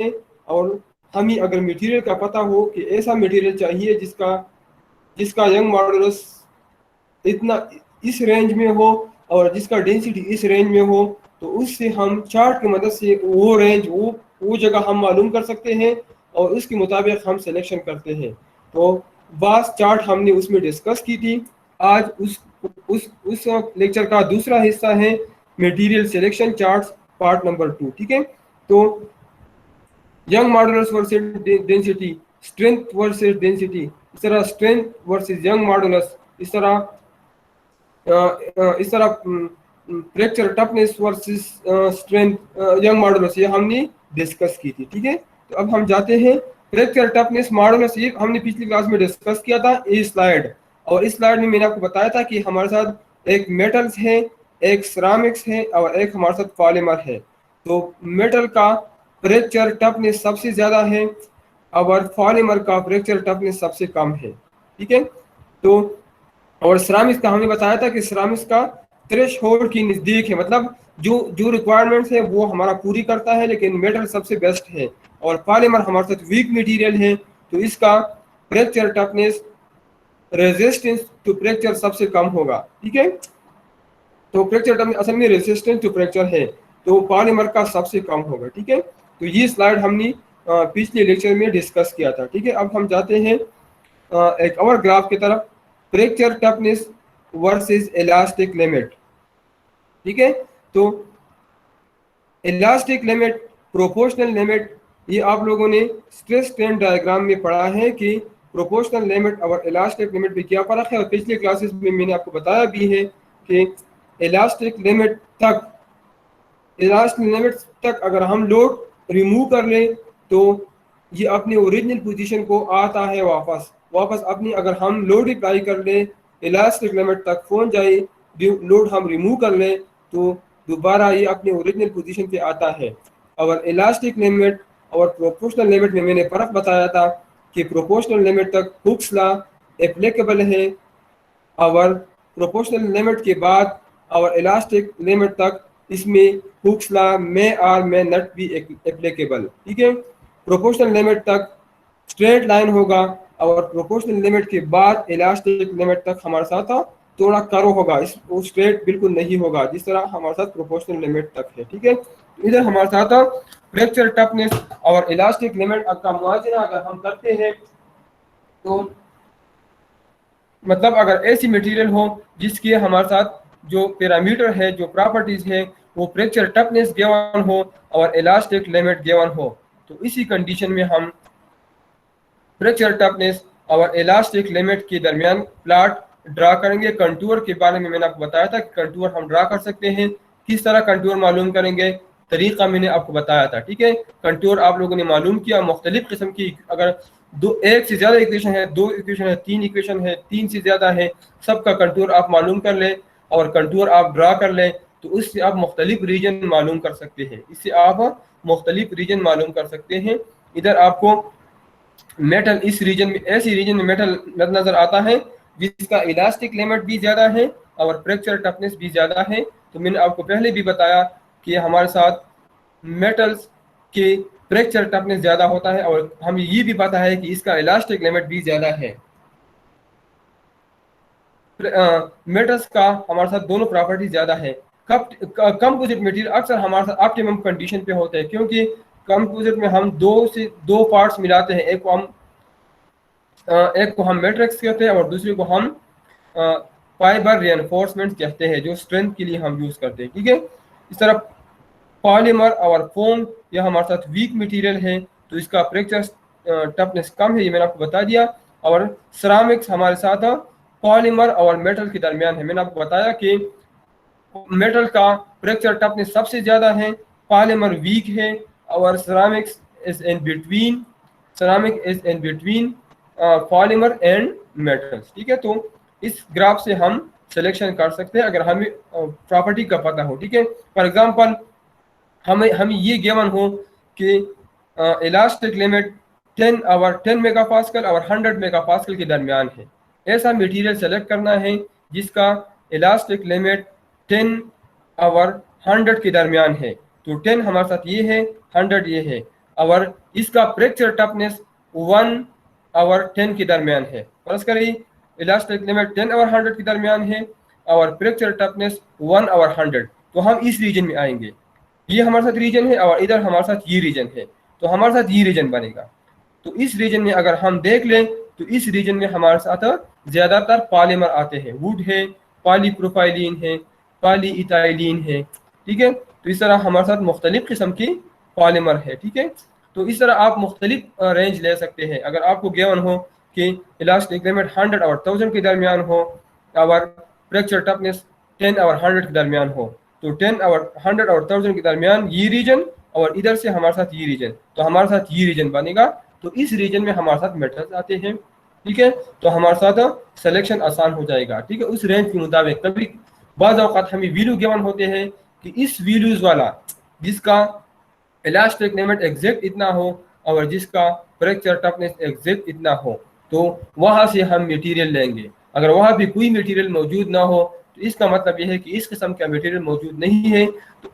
हैं और हमें अगर मटेरियल का पता हो कि ऐसा मटेरियल चाहिए जिसका जिसका यंग मॉडुलस इतना इस रेंज में हो और जिसका डेंसिटी इस रेंज में हो, तो उससे हम चार्ट की मदद से वो रेंज वो जगह हम मालूम कर सकते हैं और उसके मुताबिक हम सिलेक्शन करते हैं। तो वास्ट चार्ट हमने उसमें डिस्कस की थी। आज उस लेक्चर का दूसरा हिस्सा है material selection charts part number 2। ठीक है, तो young modulus versus density, strength versus density, इस तरह स्ट्रेंथ वर्सेस यंग मॉडुलस, इस तरह fracture toughness versus strength young modulus, ये हमने डिस्कस की थी। ठीक है, तो अब हम जाते हैं फ्रैक्चर टफनेस मॉडुलस। ये हमने पिछली क्लास में डिस्कस किया था इस स्लाइड, और इस स्लाइड में मैंने आपको बताया था कि हमारे साथ एक मेटल्स है, एक सिरामिक्स है और एक हमारे साथ पॉलीमर है। तो मेटल का फ्रैक्चर टफनेस सबसे ज़्यादा है और पॉलीमर का फ्रैक्चर टफनेस सबसे कम है। ठीक है, तो और सिरामिक्स का हमने बताया था कि सिरामिक्स का थ्रेशहोल्ड की नज़दीक है, मतलब जो जो रिक्वायरमेंट्स है वो हमारा पूरी करता है, लेकिन मेटल सबसे बेस्ट है। और पॉलीमर हमारे साथ वीक मटेरियल है, तो इसका fracture toughness resistance to fracture सबसे कम होगा। ठीक है, तो फ्रैक्चर टफनेस असल में रेजिस्टेंस टू फ्रैक्चर है, तो पॉलीमर का सबसे कम होगा। ठीक है, तो ये स्लाइड हमने पिछले लेक्चर में डिस्कस किया था। ठीक है, अब हम जाते हैं एक और ग्राफ की तरफ, fracture toughness versus elastic limit. ठीक है, तो इलास्टिक लिमिट, प्रोपोर्शनल लिमिट, ये आप लोगों ने स्ट्रेस स्ट्रेन डायग्राम में पढ़ा है कि प्रोपोर्शनल लिमिट और इलास्टिक लिमिट में क्या फ़र्क है, और पिछले क्लासेस में मैंने आपको बताया भी है कि इलास्टिक लिमिट तक अगर हम लोड रिमूव कर लें तो ये अपनी ओरिजिनल पोजीशन को आता है वापस अपनी, अगर हम लोड अप्लाई कर लें इलास्टिक लिमिट तक पहुंच जाए, लोड हम रिमूव कर लें तो दोबारा ये अपनी ओरिजिनल पोजीशन पे आता है। और इलास्टिक लिमिट और प्रोपोर्शनल लिमिट में मैंने फ़र्क बताया था कि प्रोपोर्शनल लिमिट तक हुक्स लॉ एप्लीकेबल है और प्रोपोर्शनल लिमिट के बाद और इलास्टिक लिमिट तक इसमें हुक्स लॉ में और में नट भी एप्लीकेबल। ठीक है, प्रोपोर्शनल लिमिट तक स्ट्रेट लाइन होगा और प्रोपोर्शनल लिमिट के बाद इलास्टिक लिमिट तक हमारे साथ थोड़ा कर्व होगा, इस वो स्ट्रेट बिल्कुल नहीं होगा जिस तरह हमारे साथ प्रोपोर्शनल लिमिट तक है। ठीक है, इधर हमारे साथ फ्रैक्चर टफनेस और इलास्टिक लिमिट का मुआवजा अगर हम करते हैं तो मतलब अगर ऐसी मटेरियल हो जिसके हमारे साथ जो पैरामीटर है, जो प्रॉपर्टीज है, वो फ्रैक्चर टफनेस गिवन हो और इलास्टिक लिमिट गिवन हो, तो इसी कंडीशन में हम फ्रैक्चर टफनेस और इलास्टिक लिमिट के दरमियान प्लॉट ड्रा करेंगे। कंटूर के बारे में मैंने आपको बताया था कि कंटूर हम ड्रा कर सकते हैं। किस तरह कंटूर मालूम करेंगे, तरीका मैंने आपको बताया था। ठीक है, कंटूर आप लोगों ने मालूम किया, मुख्तलिफ किस्म की, अगर एक से ज़्यादा इक्वेशन है, 2 इक्वेशन है, 3 इक्वेशन है, 3 से ज़्यादा है, सबका कंटूर आप मालूम कर लें और कंटूर आप ड्रा कर लें, तो उससे आप मुख्तलिफ रीजन मालूम कर सकते हैं। इससे आप मुख्तलिफ रीजन मालूम कर सकते हैं। इधर आपको मेटल इस रीजन में, ऐसी रीजन में मेटल नजर आता है जिसका इलास्टिक लिमिट भी ज़्यादा है और फ्रैक्चर टफनेस भी ज़्यादा है। तो मैंने आपको पहले भी बताया कि हमारे साथ मेटल्स के फ्रैक्चर टफनेस ज़्यादा होता है और हमें ये भी पता है कि इसका इलास्टिक लिमिट भी ज़्यादा है। मेटल्स का हमारे साथ दोनों प्रॉपर्टी ज़्यादा है। कंपोजिट मटेरियल अक्सर हमारे साथ ऑप्टिमम कंडीशन पे होते हैं, क्योंकि कंपोजिट में हम दो पार्ट्स मिलाते हैं, एक को हम मैट्रिक्स कहते हैं और दूसरे को हम फाइबर रिइंफोर्समेंट कहते हैं, जो स्ट्रेंथ के लिए हम यूज़ करते हैं। ठीक है, इस तरह पॉलीमर और फोम यह हमारे साथ वीक मटेरियल है, तो इसका फ्रैक्चर टफनेस कम है, ये मैंने आपको बता दिया। और सिरामिक्स हमारे साथ पॉलीमर और मेटल के दरमियान है। मैंने आपको बताया कि मेटल का फ्रैक्चर टफनेस सबसे ज़्यादा है, पॉलीमर वीक है और ceramics is in between, polymer and metals. ठीक है, तो इस ग्राफ से हम सिलेक्शन कर सकते हैं अगर हमें प्रॉपर्टी का पता हो। ठीक है, फॉर एग्जांपल हमें ये गिवन हो कि इलास्टिक लिमिट 10 मेगापास्कल और 100 मेगापास्कल के दरमियान है। ऐसा मटेरियल सेलेक्ट करना है जिसका इलास्टिक लिमिट 10 और 100 के दरमियान है। तो 10 हमारे साथ ये है, 100 ये है। और इसका फ्रैक्चर टफनेस 1 और 10 के दरमियान है। फर्ज करें इलास्टिक लिमिट 10 और 100 के दरमियान है और फ्रैक्चर टफनेस 1 और 100, तो हम इस रीजन में आएंगे। ये हमारे साथ रीजन है और इधर हमारे साथ ये रीजन है, तो हमारे साथ ये रीजन बनेगा। तो इस रीजन में अगर हम देख लें तो इस रीजन में हमारे साथ ज़्यादातर पॉलीमर आते हैं, वुड है, पॉलीप्रोपाइलीन है, पॉलीइथाइलीन है, ठीक है। तो इस तरह हमारे साथ मुख्तलिफ किस्म की पॉलीमर है, ठीक है। तो इस तरह आप मुख्तलिफ रेंज ले सकते हैं। अगर आपको गिवन हो कि इलास्टिक लिमिट 100 और 1000 के दरमियान हो और फ्रैक्चर टफनेस 10 और 100 के दरमियान हो, तो 10 और 100 और 1000 के दरमियान ये रीजन और इधर से हमारे साथ ये रीजन, तो हमारे साथ ये रीजन बनेगा। तो इस रीजन में हमारे साथ मेटल्स आते हैं, ठीक है। तो हमारे साथ सिलेक्शन आसान हो जाएगा, ठीक है। उस रेंज के मुताबिक कभी बाज़ औक़ात हमें वैल्यू गिवन होते हैं कि इस वैल्यूज़ वाला जिसका इलास्टिक लिमिट एग्जैक्ट इतना हो और जिसका फ्रैक्चर टफनेस एग्जैक्ट इतना हो, तो वहाँ से हम मटेरियल लेंगे। अगर वहाँ भी कोई मटेरियल मौजूद ना हो तो इसका मतलब यह है कि इस किस्म का मटेरियल मौजूद नहीं है। तो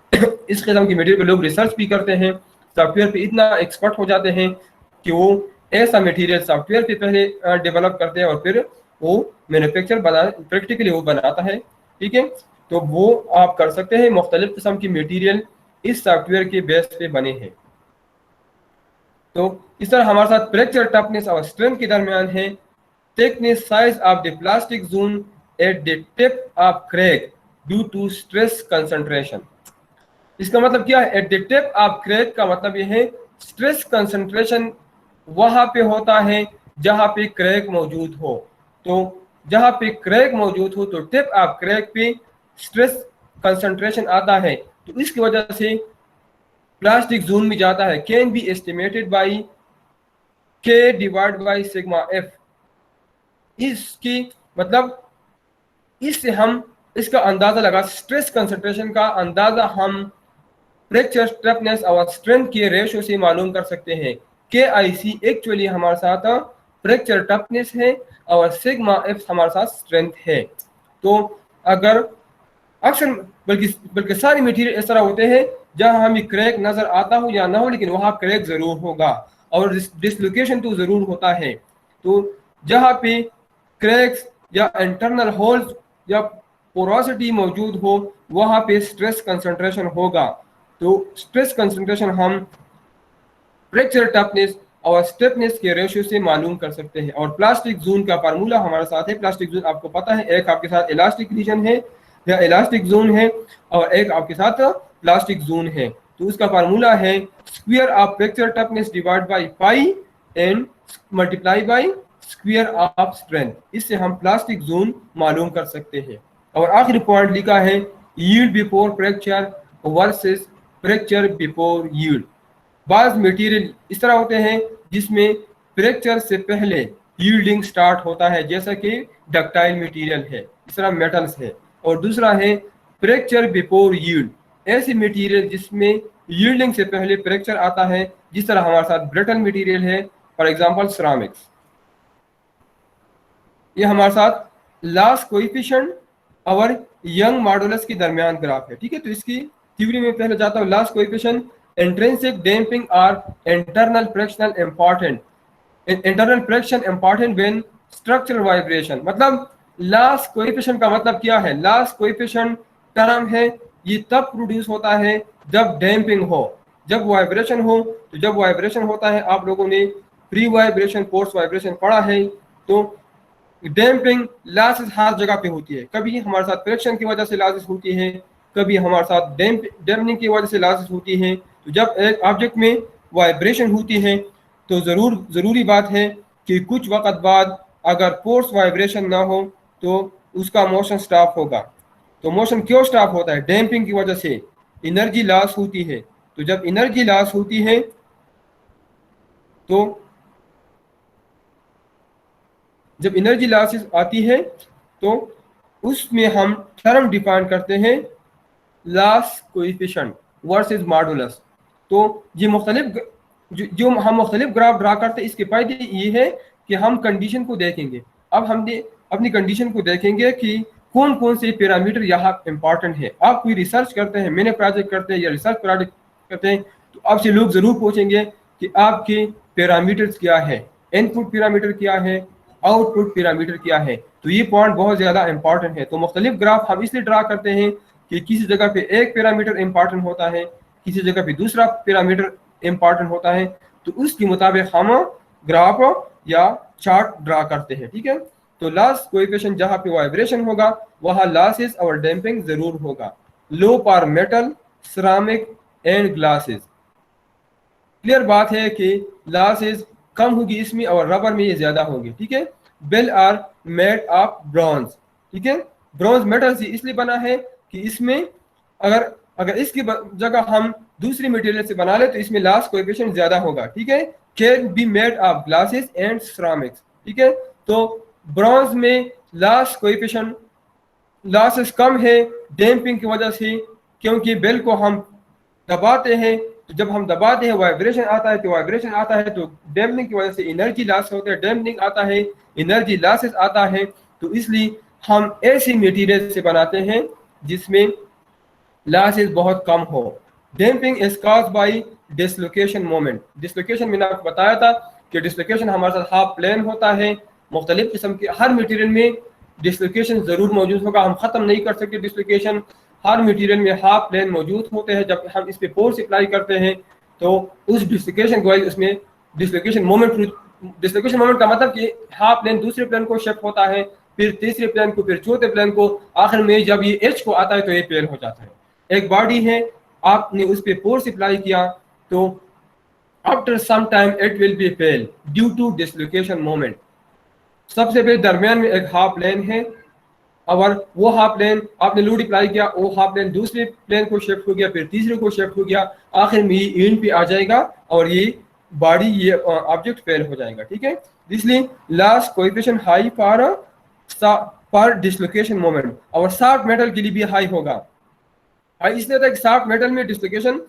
इस किस्म की मटेरियल पर लोग रिसर्च भी करते हैं, सॉफ्टवेयर पे इतना एक्सपर्ट हो जाते हैं कि वो ऐसा मटेरियल सॉफ्टवेयर पे पहले डेवलप करते हैं और फिर वो मैन्युफैक्चर बना प्रैक्टिकली वो बनाता है, ठीक है। तो वो आप कर सकते हैं। मुख्तलिफ किस्म की मटेरियल इस सॉफ्टवेयर के बेस पे बने हैं। तो इस तरह हमारे साथ फ्रैक्चर टफनेस और स्ट्रेंथ के दरमियान है thickness size of the plastic zone at the tip of crack due to stress concentration. इसका मतलब क्या है? At the tip of crack का मतलब यह है स्ट्रेस कंसंट्रेशन वहां पे होता है जहां पे क्रैक मौजूद हो। तो जहां पे क्रैक मौजूद हो तो टिप ऑफ क्रैक पे स्ट्रेस कंसंट्रेशन आता है, तो इसकी वजह से प्लास्टिक जोन में जाता है। कैन बी एस्टिमेटेड बाई के डिवाइड बाई सिग्मा एफ। इसकी मतलब इससे हम इसका अंदाजा लगा, स्ट्रेस कंसंट्रेशन का अंदाजा हम फ्रैक्चर टफनेस और स्ट्रेंथ के रेशो से मालूम कर सकते हैं। के आई सी एक्चुअली हमारे साथ फ्रैक्चर टफनेस है और सिग्मा एफ हमारे साथ स्ट्रेंथ है। तो अगर अक्सर बल्कि सारी मटेरियल इस तरह होते हैं जहां हमें क्रैक नजर आता हो या ना हो, लेकिन वहां क्रैक जरूर होगा और डिसलोकेशन तो जरूर होता है। तो जहां पे क्रैक्स या इंटरनल होल्स या पोरोसिटी मौजूद हो वहां पे स्ट्रेस कंसंट्रेशन होगा। तो स्ट्रेस कंसंट्रेशन हम फ्रैक्चर टफनेस और स्टिफनेस के रेशियो से मालूम कर सकते हैं। और प्लास्टिक जोन का फार्मूला हमारे साथ है। प्लास्टिक जोन आपको पता है, एक आपके साथ इलास्टिक रीजन है या इलास्टिक जोन है और एक आपके साथ प्लास्टिक जोन है। तो उसका फार्मूला है square of fracture toughness divide by pi and multiply by square of strength. इससे हम प्लास्टिक जोन मालूम कर सकते हैं। और आखिरी पॉइंट लिखा है yield before fracture versus fracture before yield. बाज़ मटेरियल इस तरह होते हैं जिसमें फ्रैक्चर से पहले यील्डिंग स्टार्ट होता है, जैसा कि डक्टाइल मटेरियल है, इस तरह मेटल्स है। और दूसरा है फ्रैक्चर बिफोर यील्ड, ऐसे मटेरियल जिसमें यील्डिंग से पहले फ्रैक्चर आता है, जिस तरह हमारे साथ ब्रिटल मटेरियल है, फॉर एग्जांपल सिरामिक्स। ये हमारे साथ लॉस कोएफिशिएंट और यंग मॉडुलस के दरमियान ग्राफ है, ठीक है। तो इसकी थ्योरी में पहले जाता हूँ। लॉस कोएफिशिएंट, इंट्रिंसिक डैम्पिंग और internal frictional important, internal friction important when structural vibration. मतलब लॉस कोएफिशिएंट का मतलब क्या है? लॉस कोएफिशिएंट टर्म है ये तब प्रोड्यूस होता है जब डैम्पिंग हो, जब वाइब्रेशन हो। तो जब वाइब्रेशन होता है, आप लोगों ने फ्री वाइब्रेशन, फोर्स वाइब्रेशन पढ़ा है, तो डैम्पिंग लॉसेस हर जगह पे होती है। कभी हमारे साथ फ्रिक्शन की वजह से लॉसेस होती है, कभी हमारे साथ डैम्पिंग की वजह से लॉसेस होती है। तो जब एक ऑब्जेक्ट में वाइब्रेशन होती है तो ज़रूरी बात है कि कुछ वक्त बाद अगर फोर्स वाइब्रेशन ना हो तो उसका मोशन स्टॉप होगा। तो मोशन क्यों स्टॉप होता है? डैम्पिंग की वजह से एनर्जी लॉस होती है। तो जब एनर्जी लॉस होती है तो जब एनर्जी लॉसेस आती है तो उसमें हम टर्म डिफाइन करते हैं लॉस कोएफिशिएंट वर्सेस मॉडुलस। तो ये मुख्तलिफ जो हम मुख्तलिफ ग्राफ ड्रा करते हैं, इसके फायदे ये है कि हम कंडीशन को देखेंगे। अब हमने अपनी कंडीशन को देखेंगे कि कौन कौन से पैरामीटर यहाँ इंपॉर्टेंट है। आप कोई रिसर्च करते हैं, मैंने प्रोजेक्ट करते हैं या रिसर्च प्रोजेक्ट करते हैं, तो आपसे लोग जरूर पूछेंगे कि आपके पैरामीटर्स क्या है, इनपुट पैरामीटर क्या है, आउटपुट पैरामीटर क्या है। तो ये पॉइंट बहुत ज़्यादा इंपॉर्टेंट है। तो मुख्तलिफ ग्राफ हम इसलिए ड्रा करते हैं कि किसी जगह पे एक पैरामीटर इंपॉर्टेंट होता है, किसी जगह पे दूसरा पैरामीटर इंपॉर्टेंट होता है, तो उसके मुताबिक हम ग्राफ या चार्ट ड्रा करते हैं। ठीक है, तो लॉस कोएफिशिएंट जहाँ पे वाइब्रेशन होगा वहाँ लॉसेस और डैम्पिंग जरूर होगा। Low for metal, ceramic and glasses. Clear बात है कि लॉसेस कम होगी इसमें और रबर में ये ज्यादा होगी। ठीक है, bell are made of bronze. ठीक है, ब्रॉन्ज मेटल से इसलिए बना है कि इसमें अगर अगर इसकी जगह हम दूसरी मटेरियल से बना ले तो इसमें लॉस कोएफिशिएंट ज्यादा होगा। ठीक है, can be made of glasses and ceramics. ठीक है, तो ब्रॉन्ज में लॉस कोएफिशिएंट लॉसेस कम है डैम्पिंग की वजह से, क्योंकि बेल को हम दबाते हैं, तो जब हम दबाते हैं वाइब्रेशन आता है, तो वाइब्रेशन आता है तो डैम्पिंग की वजह से एनर्जी लॉस होता है, डैम्पिंग आता है एनर्जी लॉसेस आता है। तो इसलिए हम ऐसी मटेरियल से बनाते हैं जिसमें लॉसेस बहुत कम हो। Damping is caused by dislocation moment. Dislocation मैंने आपको बताया था कि डिसलोकेशन हमारे साथ हाफ प्लेन होता है। मुख्तलिफ किस्म के हर मटेरियल में डिसलोकेशन जरूर मौजूद होगा, हम खत्म नहीं कर सकते डिसलोकेशन। हर मटेरियल में हाफ प्लेन मौजूद होते हैं। जब हम इस पे फोर्स अप्लाई करते हैं तो उस डिसलोकेशन को उसमें डिसलोकेशन मोमेंट का मतलब कि हाफ प्लेन दूसरे प्लेन को शिफ्ट होता है, फिर तीसरे प्लेन को, फिर चौथे प्लेन को, आखिर में जब ये एच को आता है तो ये फेल हो जाता है। एक बॉडी है, आपने उस पर फोर्स अप्लाई किया तो after some time it will be fail due to dislocation moment. सबसे पहले दरमियान में एक हाफ प्लेन है, और वो हाफ प्लेन आपने लोड अप्लाई किया, वो हाफ प्लेन दूसरे प्लेन को शिफ्ट हो गया, फिर तीसरे को शिफ्ट हो गया, आखिर में ये एंड पे आ जाएगा और ये बॉडी, ये ऑब्जेक्ट फेल हो जाएगा। ठीक है, इसलिए loss coefficient high for dislocation moment, और सॉफ्ट मेटल के लिए भी हाई होगा। इसलिए तक सॉफ्ट मेटल में डिसलोकेशन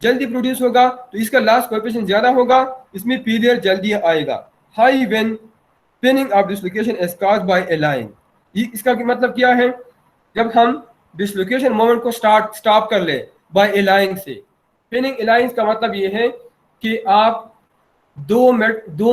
जल्दी प्रोड्यूस होगा तो इसका लॉस कोएफिशिएंट ज्यादा होगा, इसमें फेलियर जल्दी आएगा। High when pinning of dislocation is caused by align. इसका मतलब क्या है, जब हम डिसलोकेशन मोमेंट को स्टॉप कर ले बाय एलाइन से। पिनिंग एलाइन का मतलब ये है कि आप दो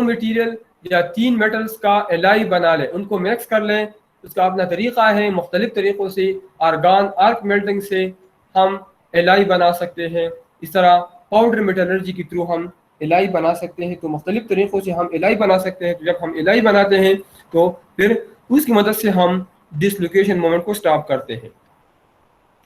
मटेरियल या तीन मेटल्स का एलाई बना लें, उनको मिक्स कर लें। उसका अपना तरीका है, मुख्तलिफ तरीक़ों से आर्क मेल्टिंग से हम एलाई बना सकते हैं। इस तरह पाउडर मेटलर्जी के थ्रू हम एलाई बना सकते हैं। तो मुख्तलिफ तरीक़ों से हम एलाई बना सकते हैं। तो जब हम एलाई बनाते हैं तो फिर उसकी मदद से हम डिसलोकेशन मोमेंट को स्टॉप करते हैं।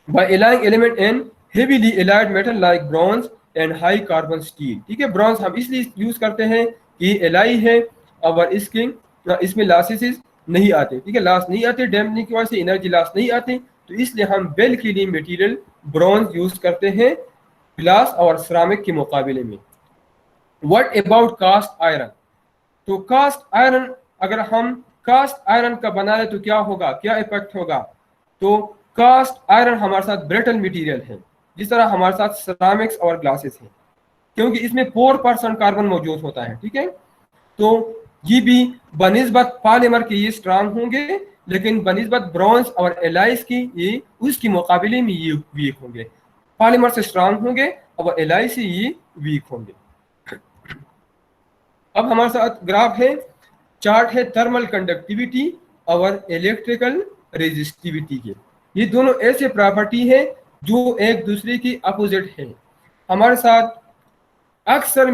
By alloying element in heavily alloyed metal like bronze and high carbon steel. ठीक है, ब्रॉन्ज हम इसलिए यूज करते हैं कि एलाई है और इसमें लॉसेस नहीं आते। ठीक है, लॉस नहीं आते, डैम्पिंग की वजह से एनर्जी लॉस नहीं आती, तो इसलिए हम बेल के लिए मटेरियल ब्रॉन्ज यूज करते हैं ग्लास और सिरामिक के मुकाबले में। What about cast iron? तो कास्ट आयरन, अगर हम कास्ट आयरन का बना ले तो क्या होगा, क्या इफेक्ट होगा? तो कास्ट आयरन हमारे साथ ब्रिटल मटेरियल है, जिस तरह हमारे साथ सिरामिक्स और ग्लासेस हैं, क्योंकि इसमें 4% कार्बन मौजूद होता है। ठीक है, तो ये भी बनिस्बत पॉलीमर के ये स्ट्रांग होंगे, लेकिन बनिस्बत ब्रॉन्ज और एलाइज की ये उसके मुकाबले में ये वीक होंगे। पॉलीमर से स्ट्रांग होंगे और एलाई से ये वीक होंगे। अब हमारे साथ ग्राफ है, चार्ट है थर्मल कंडक्टिविटी और इलेक्ट्रिकल रेजिस्टिविटी के। ये दोनों ऐसे प्रॉपर्टी है जो एक दूसरे की अपोजिट है। हमारे साथ अक्सर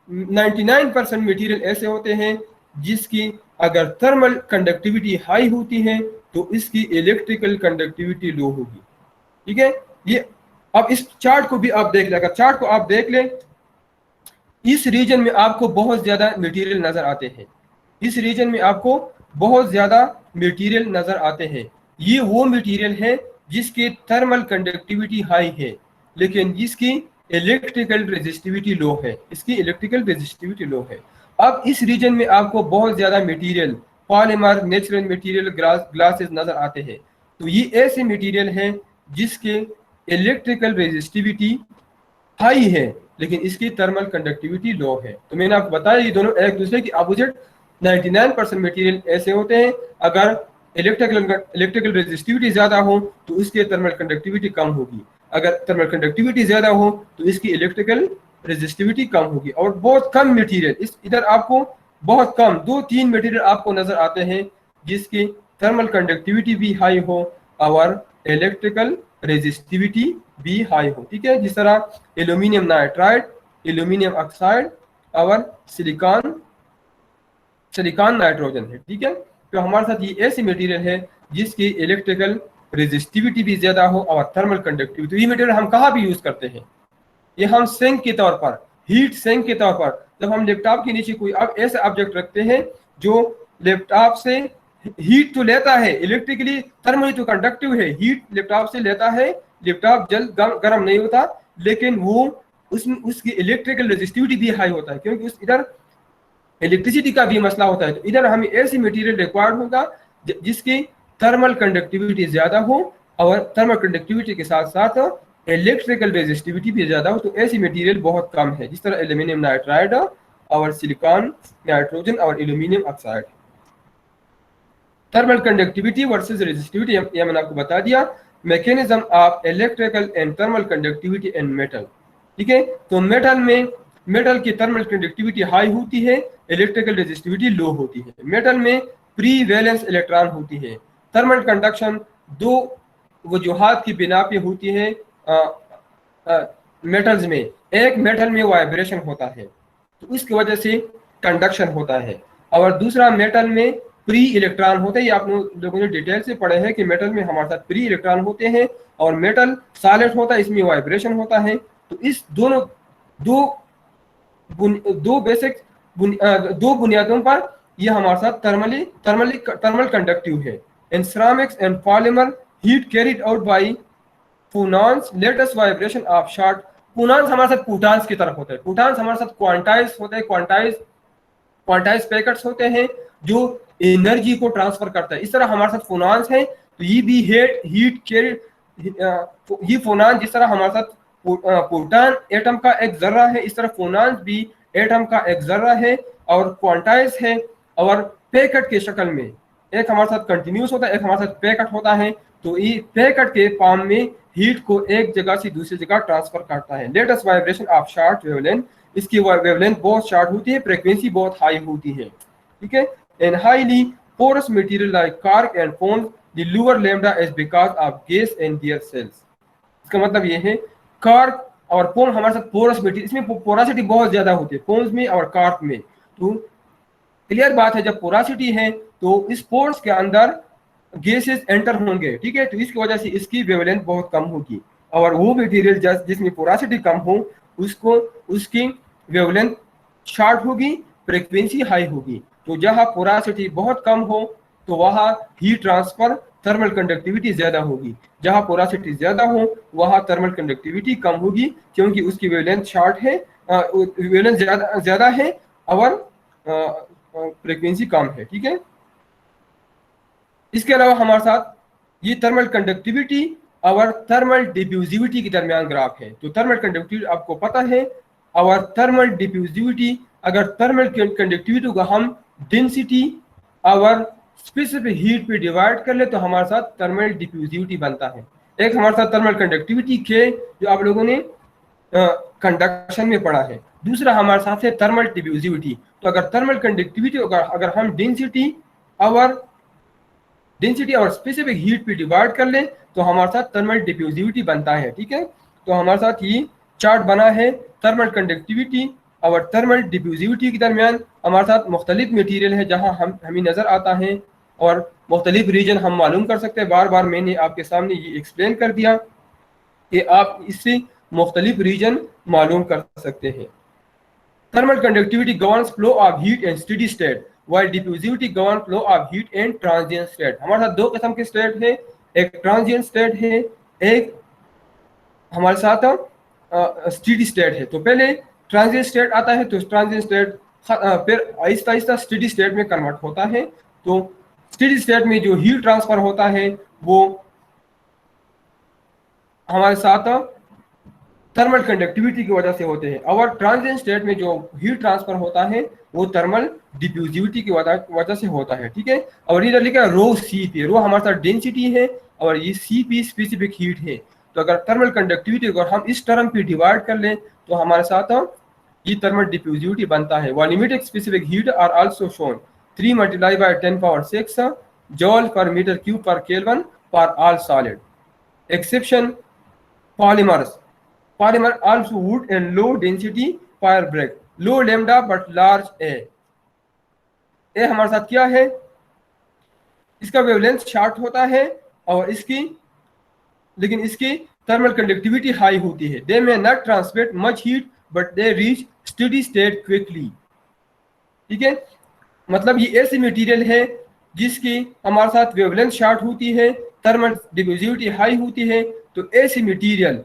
99% मटेरियल ऐसे होते हैं जिसकी अगर थर्मल कंडक्टिविटी हाई होती है तो इसकी इलेक्ट्रिकल कंडक्टिविटी लो होगी। ठीक है, ये अब इस चार्ट को भी आप देख लें। अगर चार्ट को आप देख लें, इस रीजन में आपको बहुत ज्यादा मटेरियल नजर आते हैं, इस रीजन में आपको बहुत ज्यादा मटेरियल नजर आते हैं। ये वो मटेरियल है जिसकी थर्मल कंडक्टिविटी हाई है लेकिन जिसकी इलेक्ट्रिकल रेजिस्टिविटी लो है, इसकी इलेक्ट्रिकल रेजिस्टिविटी लो है। अब इस रीजन में आपको बहुत ज्यादा material, polymer, natural material, glasses नजर आते हैं। तो ये ऐसे मटेरियल हैं जिसके इलेक्ट्रिकल रेजिस्टिविटी हाई है लेकिन इसकी थर्मल कंडक्टिविटी लो है। तो मैंने आपको बताया ये दोनों एक दूसरे की अपोजिट। 99% मटेरियल ऐसे होते हैं, अगर इलेक्ट्रिकल रेजिस्टिविटी ज्यादा हो तो इसकी थर्मल कंडक्टिविटी कम होगी, अगर थर्मल कंडक्टिविटी ज्यादा हो तो इसकी इलेक्ट्रिकल रेजिस्टिविटी कम होगी। और बहुत कम मटेरियल, इस इधर आपको बहुत कम 2-3 मटेरियल आपको नजर आते हैं जिसकी थर्मल कंडक्टिविटी भी हाई हो और इलेक्ट्रिकल रेजिस्टिविटी भी हाई हो, ठीक है। जिस तरह एल्यूमिनियम नाइट्राइड, एल्यूमिनियम ऑक्साइड और सिलिकॉन सिलिकॉन नाइट्रोजन है, ठीक है। तो हमारे साथ ये ऐसी मटेरियल है जिसकी इलेक्ट्रिकल रेजिस्टिविटी भी ज्यादा हो और थर्मल कंडक्टिविटी। तो ये मटेरियल हम कहाँ भी यूज करते हैं, ये हम सिंक के तौर पर, हीट सिंक के तौर पर, जब हम लैपटॉप के नीचे कोई अब ऐसा ऑब्जेक्ट रखते हैं जो लैपटॉप से हीट तो लेता है, इलेक्ट्रिकली थर्मली तो कंडक्टिव है, हीट लैपटॉप से लेता है, लैपटॉप जल्द गर्म नहीं होता, लेकिन वो उसमें उसकी इलेक्ट्रिकल रेजिस्टिविटी भी हाई होता है क्योंकि उस इधर इलेक्ट्रिसिटी का भी मसला होता है। तो इधर हमें ऐसी मटेरियल रिक्वायर्ड होगा जिसकी थर्मल कंडक्टिविटी ज्यादा हो और थर्मल कंडक्टिविटी के साथ साथ इलेक्ट्रिकल रेजिस्टिविटी भी ज्यादा हो। तो ऐसी मटेरियल बहुत कम है, जिस तरह एल्यूमिनियम नाइट्राइड और सिलिकॉन नाइट्रोजन और aluminium oxide. Thermal conductivity versus resistivity ये मैंने आपको बता दिया। Mechanism of electrical and thermal conductivity in metal, ठीक है। तो मेटल की थर्मल कंडक्टिविटी हाई होती है, इलेक्ट्रिकल रेजिस्टिविटी लो होती है। मेटल में प्री वैलेंस इलेक्ट्रॉन होती है। थर्मल कंडक्शन दो वजूहात की बिना पे होती है मेटल्स में। एक मेटल में वाइब्रेशन होता है तो इसकी वजह से कंडक्शन होता है, और दूसरा मेटल में प्री इलेक्ट्रॉन होते हैं। ये आप लोगों ने डिटेल से पढ़े हैं कि मेटल में हमारे साथ प्री इलेक्ट्रॉन होते हैं और मेटल सॉलिड होता है, इसमें वाइब्रेशन होता है। तो इस दोनों दो बुनियादों पर यह हमारे साथ थर्मल कंडक्टिव है। In ceramics and polymer heat carried out by phonons lattice vibration of short. Phonons हमारे साथ प्रोटॉन्स की तरफ होते हैं, प्रोटॉन्स हमारे साथ क्वांटाइज होते हैं, क्वांटाइज पैकेट्स होते हैं जो एनर्जी को ट्रांसफर करता है। इस तरह हमारे साथ फोनॉन्स हैं, तो ये भी हीट कैरिड, ये फोनॉन जिस तरह हमारे साथ प्रोटॉन एटम का एक जर्रा है, इस तरह फोनॉन्स भी एटम का एक जर्रा है और क्वांटाइज है और पैकेट के शक्ल में। एक हमारे साथ कंटिन्यूस होता है, एक हमारे साथ पैकेट होता है। तो ये पैकेट के फॉर्म में हीट को एक जगह से दूसरी जगह ट्रांसफर करता है। Latest vibration of short wavelength, इसकी वेवलेंथ बहुत शॉर्ट होती है, फ्रीक्वेंसी बहुत हाई होती है, ठीक है। And highly porous material like cork and foam, the lower lambda is because of gas and their cells. इसका मतलब ये है कार्क और फोम हमारे साथ पोरस मटेरियल, इसमें पोरोसिटी बहुत ज्यादा होती है फोम्स में और कार्क में। तो क्लियर बात है, जब पोरोसिटी है तो इस पोर्स के अंदर गैसेस एंटर होंगे, ठीक है। तो इसकी वजह से इसकी वेवलेंथ बहुत कम होगी, और वो मटेरियल जिसमें पोरोसिटी कम हो उसकी वेवलेंथ शॉर्ट होगी, फ्रीक्वेंसी हाई होगी। तो जहां पोरोसिटी बहुत कम हो तो वहां हीट ट्रांसफर थर्मल कंडक्टिविटी ज्यादा होगी, जहां पोरोसिटी ज्यादा हो वहां थर्मल कंडक्टिविटी कम होगी क्योंकि उसकी वेवलेंथ शॉर्ट है, वेवलेंथ ज्यादा है और फ्रीक्वेंसी कम है, ठीक है। इसके अलावा हमारे साथ ये थर्मल कंडक्टिविटी और थर्मल डिफ्यूजिविटी के दरमियान ग्राफ है। तो थर्मल कंडक्टिविटी आपको पता है और थर्मल डिफ्यूजिविटी, अगर थर्मल कंडक्टिविटी को हम डेंसिटी और स्पेसिफिक हीट पे डिवाइड कर ले तो हमारे साथ थर्मल डिफ्यूजिविटी बनता है। एक हमारे साथ थर्मल कंडक्टिविटी के जो आप लोगों ने कंडक्शन में पढ़ा है, दूसरा हमारे साथ है थर्मल डिफ्यूजिविटी। तो अगर थर्मल कंडक्टिविटी अगर हम डेंसिटी और स्पेसिफिक हीट पे डिवाइड कर लें तो हमारे साथ थर्मल डिफ्यूजिविटी बनता है, ठीक है। तो हमारे साथ ये चार्ट बना है थर्मल कंडक्टिविटी और थर्मल डिफ्यूजिविटी के दरमियान हमारे साथ मुख्तलिफ मटेरियल है जहां हमें नजर आता है और मुख्तलिफ रीजन हम मालूम कर सकते हैं। बार बार मैंने आपके सामने ये एक्सप्लेन कर दिया कि आप इससे मुख्तलिफ रीजन मालूम कर सकते हैं। Thermal conductivity governs flow of heat and steady state, while diffusivity govern flow of heat and transient state। हमारे साथ दो किस्म के स्टेट है, एक ट्रांजिएंट स्टेट है, एक हमारे साथ स्टेडी स्टेट है। तो पहले ट्रांजिएंट स्टेट आता है, तो ट्रांजिएंट स्टेट फिर आहिस्ता आहिस्ता स्टेडी स्टेट में कन्वर्ट होता है। तो स्टेडी स्टेट में जो हीट ट्रांसफर होता है वो हमारे साथ थर्मल कंडक्टिविटी की वजह से होते हैं, और ट्रांजिएंट स्टेट में जो हीट ट्रांसफर होता है वो थर्मल डिफ्यूजिविटी की वजह से होता है, ठीक है। और इधर लिखा है रो सी पी, रो हमारे साथ डेंसिटी है और ये सी पी स्पेसिफिक हीट है। तो अगर थर्मल कंडक्टिविटी अगर हम इस टर्म पे डिवाइड कर लें तो हमारे साथ ये थर्मल डिफ्यूजिविटी बनता है। Volumetric specific heat are also shown 3 multiply by 10 power 6 joule per metre cube per kelvin for all solid. Exception polymers. Polymer also wood and low density fire break, low lambda but large A। ए हमारे साथ क्या है, इसका wavelength short होता है और लेकिन इसकी थर्मल कंडक्टिविटी हाई होती है। They may not transmit much heat but they reach steady state quickly. ठीक है, मतलब ये ऐसी मटेरियल है जिसकी हमारे साथ वेवलेंथ शॉर्ट होती है, थर्मल डिफ्यूजिविटी हाई होती है। तो ऐसी मटेरियल,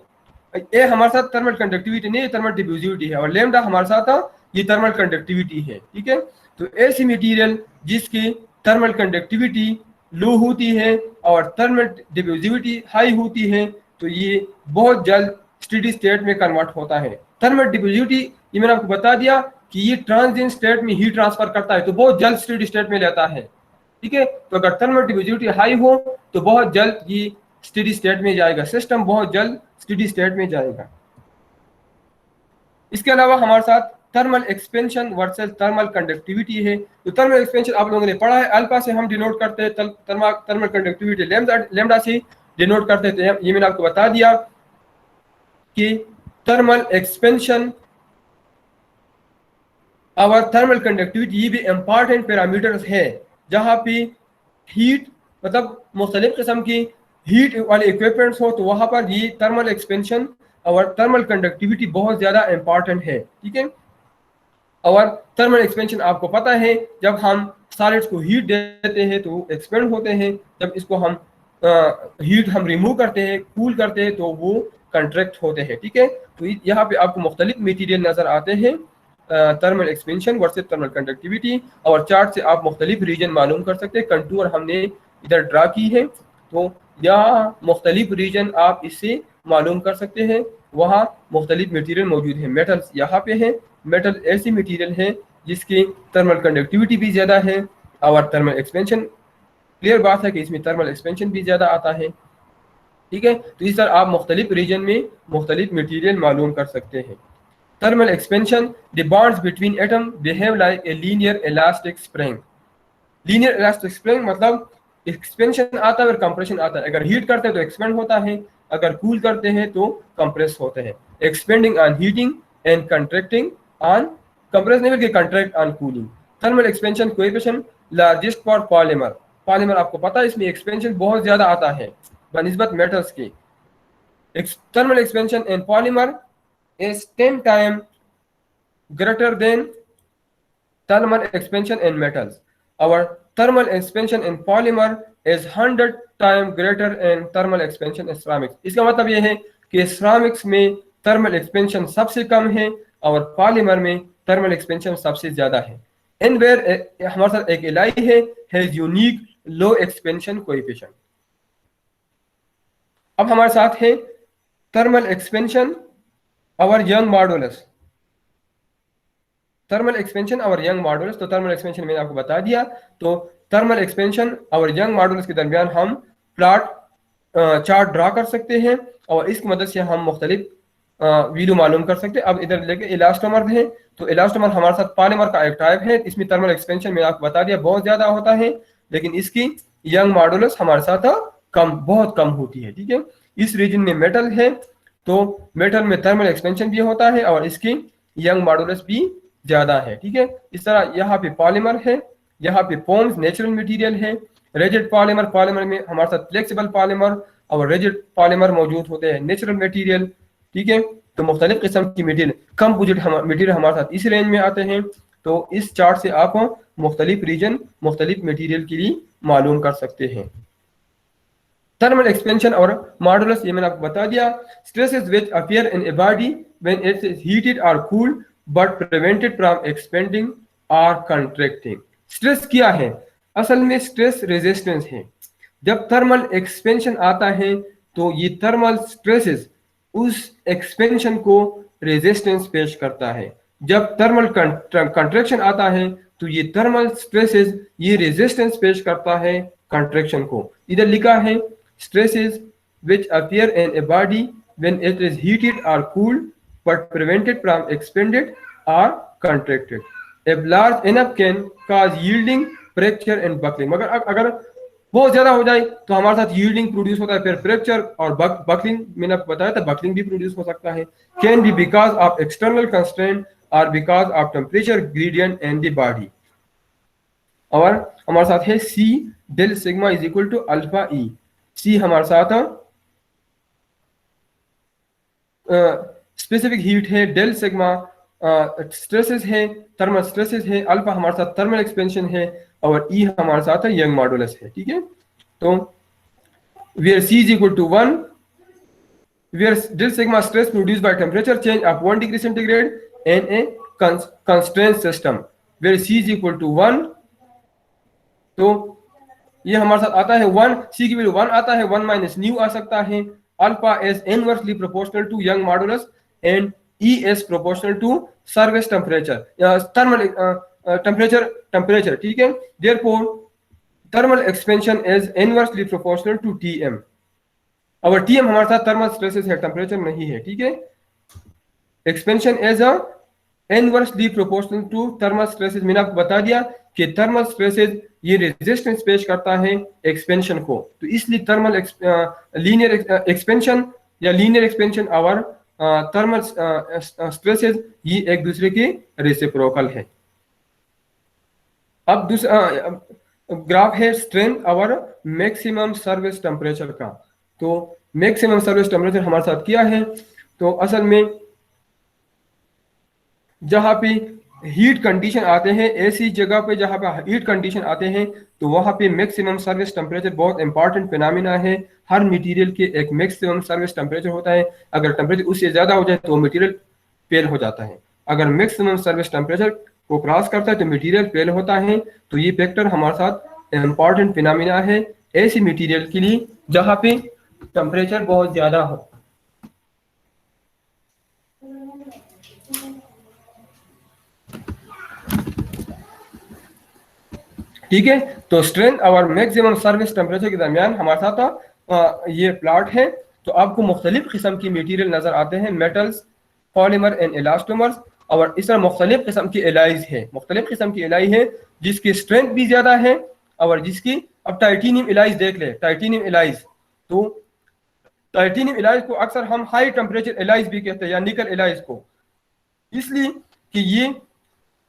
ए हमारे साथ थर्मल कंडक्टिविटी नहीं, थर्मल डिफ्यूजिविटी है, और लैम्डा हमारे साथ ये थर्मल कंडक्टिविटी है। ठीक है, तो ऐसी मटेरियल जिसकी थर्मल कंडक्टिविटी लो होती है और थर्मल डिफ्यूजिविटी हाई होती है, तो ये बहुत जल्द स्टेडी स्टेट में कन्वर्ट होता है। थर्मल डिफ्यूजिविटी ये मैंने आपको बता दिया कि ये ट्रांजिएंट स्टेट में हीट ट्रांसफर करता है, तो बहुत जल्द स्टेडी स्टेट में लेता है। ठीक है, तो अगर थर्मल डिफ्यूजिविटी हाई हो तो बहुत जल्द ये स्टेडी स्टेट में जाएगा, सिस्टम बहुत जल्द स्टेडी स्टेट में जाएगा। इसके अलावा हमारे साथ thermal expansion versus thermal conductivity है। तो थर्मल एक्सपेंशन आप लोगों ने पढ़ा है, अल्फा से हम डिनोट करते हैं, थर्मल कंडक्टिविटी लैम्डा से डिनोट करते थे। ये मैंने आपको बता दिया कि थर्मल एक्सपेंशन और थर्मल कंडक्टिविटी ये भी इंपॉर्टेंट पैरामीटर्स है, जहां पे हीट मतलब मुख्तलिफ किस्म की हीट वाले इक्विपमेंट्स हो, तो वहां पर ये थर्मल एक्सपेंशन और थर्मल कंडक्टिविटी बहुत ज्यादा इंपॉर्टेंट है। ठीक है, और थर्मल एक्सपेंशन आपको पता है, जब हम सॉलिड्स को हीट देते हैं तो एक्सपेंड होते हैं, जब इसको हम हीट हम रिमूव करते हैं, कूल करते हैं, तो वो कंट्रैक्ट होते हैं। ठीक है, तो यहाँ पे आपको मुख्तलिफ मटीरियल नजर आते हैं, thermal expansion versus thermal conductivity, और चार्ट से आप मुख्तलिफ रीजन मालूम कर सकते हैं। कंटूर हमने इधर ड्रा की है, तो यहाँ मुख्तलिफ रीजन आप इससे मालूम कर सकते हैं। वहाँ मुख्तलिफ मटीरियल मौजूद है। मेटल्स यहाँ पे है, मेटल ऐसी मटीरियल है जिसकी थर्मल कंडक्टिविटी भी ज़्यादा है और थर्मल एक्सपेंशन, क्लियर बात है कि इसमें थर्मल एक्सपेंशन भी ज़्यादा आता है। ठीक है, तो इस तरह आप मुख्तलिफ रीजन में मुख्तलिफ मटीरियल मालूम कर सकते हैं। Thermal expansion, the bonds between atom behave like a linear elastic spring. Linear elastic spring मतलब एक्सपेंशन आता है और कंप्रेशन आता है। अगर हीट करते हैं तो एक्सपेंड होता है, अगर कूल करते हैं तो कंप्रेस होते हैं। Expanding on heating and contracting on compress नहीं बल्कि contract on cooling. Thermal expansion coefficient largest for polymer. Polymer आपको पता है इसमें एक्सपेंशन बहुत ज्यादा आता है बनिस्बत मेटल्स के। Thermal expansion in polymer is 10 time greater than thermal expansion in metals. Our thermal expansion in polymer is 100 times greater in thermal expansion in ceramics. इसका मतलब ये है कि ceramics में thermal expansion सबसे कम है और पॉलीमर में thermal expansion सबसे ज्यादा है। इन वेयर हमारे साथ एक एलाई है, has unique low expansion coefficient। अब हमारे साथ है thermal expansion और young modulus। थर्मल एक्सपेंशन और यंग मॉडुलस, तो थर्मल एक्सपेंशन मैंने आपको बता दिया। तो थर्मल एक्सपेंशन और यंग मॉडुलस के दरमियान हम प्लॉट चार्ट ड्रा कर सकते हैं और इसकी मदद से हम मुख्तलिफ वैल्यू मालूम कर सकते हैं। अब इधर लेके इलास्टोमर है, तो इलास्टोमर हमारे साथ पॉलीमर का एक टाइप है। इसमें थर्मल एक्सपेंशन मैंने आपको बता दिया बहुत ज्यादा होता है, लेकिन इसकी यंग मॉडुलस हमारे साथ बहुत कम होती है। ठीक है, इस रीजन में मेटल है, तो मेटल में थर्मल एक्सपेंशन भी होता है और इसकी यंग मॉडुलस भी ज्यादा है। ठीक है, इस तरह यहाँ पे पॉलीमर है, यहाँ पे फोम्स नेचुरल मटेरियल है। रिजिड पॉलीमर, पॉलीमर में हमारे साथ फ्लेक्सिबल पॉलीमर और रिजिड पॉलीमर मौजूद होते हैं, नेचुरल मटेरियल। ठीक है, तो मुख्तलिफ किस्म की मटेरियल, कंपोजिट मटेरियल हमारे साथ इस रेंज में आते हैं। तो इस चार्ट से आप मुख्तलिफ रीजन मुख्तलिफ मटेरियल के लिए मालूम कर सकते हैं। थर्मल एक्सपेंशन और मॉडुलस ये मैंने आपको बता दिया। Stresses which appear in a body when it is heated और cooled but prevented from expanding or contracting। Stress क्या है? असल में स्ट्रेस रेजिस्टेंस है। जब थर्मल एक्सपेंशन आता है तो ये थर्मल स्ट्रेसेस उस एक्सपेंशन को रेजिस्टेंस पेश करता है। जब थर्मल कंट्रैक्शन आता है तो ये थर्मल स्ट्रेसेस ये रेजिस्टेंस पेश करता है कंट्रैक्शन को। इधर लिखा है stresses which appear in a body when it is heated or cooled but prevented from expanded are contracted. A large enough can cause yielding, fracture and buckling. मगर अगर बहुत ज्यादा हो जाए तो हमारे साथ yielding प्रोड्यूस होता है, फिर फ्रैक्चर और बकलिंग मैंने आपको बताया था, बकलिंग भी प्रोड्यूस हो सकता है. Can be because of external constraint और because of temperature gradient and the body. और हमारे साथ है C del sigma is equal to alpha E. C हमारे साथ स्पेसिफिक हीट है, डेल सिग्मा स्ट्रेसेस है, थर्मल स्ट्रेसेस है, अल्फा हमारे साथ थर्मल एक्सपेंशन है और ई हमारे साथ यंग मॉडुलस है. ठीक है, तो where C is equal to 1, where del sigma stress produced by temperature change of 1 degree centigrade in a constraint system, where C is equal to 1. तो ये हमारे साथ आता है 1, सी की वैल्यू 1 आता है, 1 माइनस न्यू आ सकता है, alpha is inversely proportional to Young modulus and E is proportional to surface temperature, thermal temperature. ठीक है, therefore thermal expansion is inversely proportional to Tm. और Tm हमारे साथ thermal stresses है, टेम्परेचर नहीं है. ठीक है, expansion is a inversely proportional to thermal stresses. मैंने आपको बता दिया कि thermal stresses ये रेजिस्टेंस पेश करता है एक्सपेंशन को, तो इसलिए थर्मल लीनियर एक्सपेंशन या लीनियर एक्सपेंशन और थर्मल स्ट्रेसेस ये एक दूसरे के रेसिप्रोकल है. अब दूसरा ग्राफ है स्ट्रेंथ और मैक्सिमम सर्विस टेम्परेचर का. तो मैक्सिमम सर्विस टेम्परेचर हमारे साथ क्या है, तो असल में जहां पे हीट कंडीशन आते हैं, ऐसी जगह पे जहां पे हीट कंडीशन आते हैं तो वहां पे मैक्सिमम सर्विस टेम्परेचर बहुत इंपॉर्टेंट फिनोमिना है. हर मटेरियल के एक मैक्सिमम सर्विस टेम्परेचर होता है, अगर टेम्परेचर उससे ज्यादा हो जाए तो मटेरियल फेल हो जाता है. अगर मैक्सिमम सर्विस टेम्परेचर को क्रॉस करता है तो मटेरियल फेल होता है. तो ये फैक्टर हमारे साथ इंपॉर्टेंट फिनोमिना है ऐसी मटेरियल के लिए जहां पे टेम्परेचर बहुत ज्यादा हो. ठीक है, तो स्ट्रेंथ और मैक्सिमम सर्विस टेम्परेचर के दरमियान हमारे साथ ये प्लॉट है. तो आपको मुख्तलिफ किस्म की मटेरियल नजर आते हैं, मेटल्स, पॉलीमर एंड इलास्टोमर्स, और इस तरह मुख्तलिफ किस्म की एलाइज है, मुख्तलिफ किस्म की एलाई है जिसकी स्ट्रेंथ भी ज्यादा है और जिसकी, अब टाइटेनियम एलाइज देख ले, टाइटेनियम एलाइज, तो टाइटेनियम एलाइज को अक्सर हम हाई टेम्परेचर एलाइज भी कहते हैं या निकल एलाइज को, इसलिए कि ये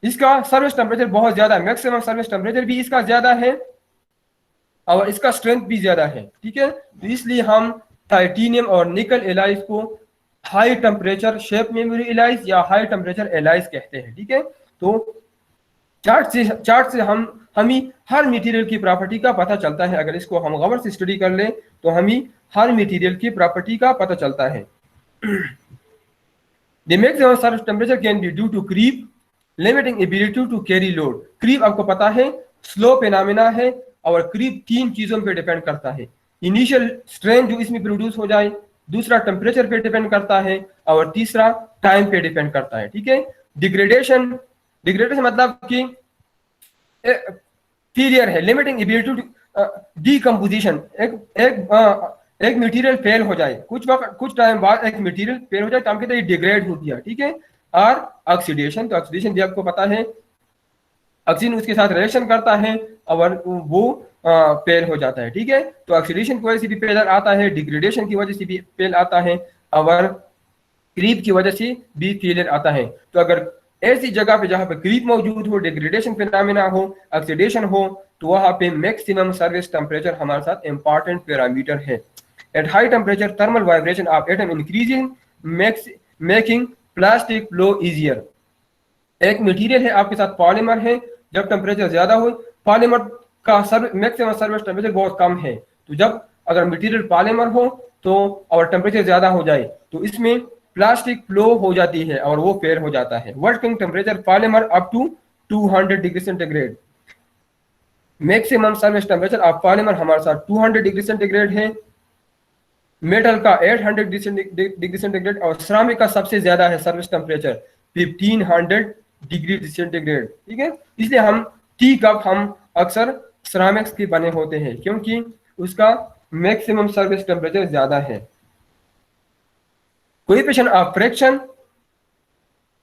इसका सर्विस टेम्परेचर बहुत ज्यादा है, मैक्सिमम सर्विस टेम्परेचर भी इसका ज्यादा है और इसका स्ट्रेंथ भी ज्यादा है. ठीक है, तो इसलिए हम टाइटेनियम और निकल एलाइज को high temperature shape memory allies या हाई टेम्परेचर एलाइज कहते हैं. ठीक है, तो चार्ट से हमें हर मटेरियल की प्रॉपर्टी का पता चलता है. अगर इसको हम गौर से स्टडी कर लें तो हमें हर मटेरियल की प्रॉपर्टी का पता चलता है. The maximum service temperature can be due to creep, limiting ability to carry load. Creep आपको पता है स्लो फिनोमेना है और क्रीप 3 चीजों पे डिपेंड करता है. इनिशियल स्ट्रेन जो इसमें प्रोड्यूस हो जाए, दूसरा टेम्परेचर पे डिपेंड करता है और तीसरा टाइम पे डिपेंड करता है. ठीक है, डिग्रेडेशन मतलब कि फेलियर है, लिमिटिंग एबिलिटी टू डीकंपोजिशन, एक मटेरियल फेल हो जाए, कुछ टाइम बाद एक मटेरियल फेल हो जाए तो हम कहते हैं डिग्रेड हो गया. ठीक है, और ऑक्सीडेशन, तो ऑक्सीडेशन भी आपको पता है ऑक्सीजन उसके साथ रिएक्शन करता है और वो फेल हो जाता है. ठीक है, तो ऑक्सीडेशन की वजह से भी फेलियर आता है, डिग्रेडेशन की वजह से भी फेल आता है और क्रीप की वजह से भी फेलियर आता है. तो अगर ऐसी जगह पे जहां पे क्रीप मौजूद हो, डिग्रेडेशन फिनोमेना हो, ऑक्सीडेशन हो, तो वहां पे मैक्सिमम सर्विस टेम्परेचर हमारे साथ इंपॉर्टेंट पैरामीटर है. At high temperature thermal vibration of atom increasing making plastic flow easier. एक मटेरियल है आपके साथ पॉलीमर है, जब टेम्परेचर ज्यादा हो, पॉलीमर का मैक्सिमम सर्विस टेम्परेचर बहुत कम है, तो जब अगर मटेरियल पॉलीमर हो तो और टेम्परेचर ज्यादा हो जाए तो इसमें प्लास्टिक फ्लो हो जाती है और वो फेल हो जाता है. Working temperature polymer up to 200 degree centigrade. Maximum service temperature of polymer हमारे साथ 200 डिग्री सेंटीग्रेड है, मेटल का 800 डिग्री सेंटीग्रेड और सिरामिक का सबसे ज्यादा है सर्विस टेम्परेचर 1500 डिग्री सेंटीग्रेड. ठीक है, इसलिए हम टी कप हम अक्सर सिरामिक्स के बने होते हैं क्योंकि उसका मैक्सिमम सर्विस टेम्परेचर ज्यादा है. कोएफिशिएंट ऑफ फ्रिक्शन,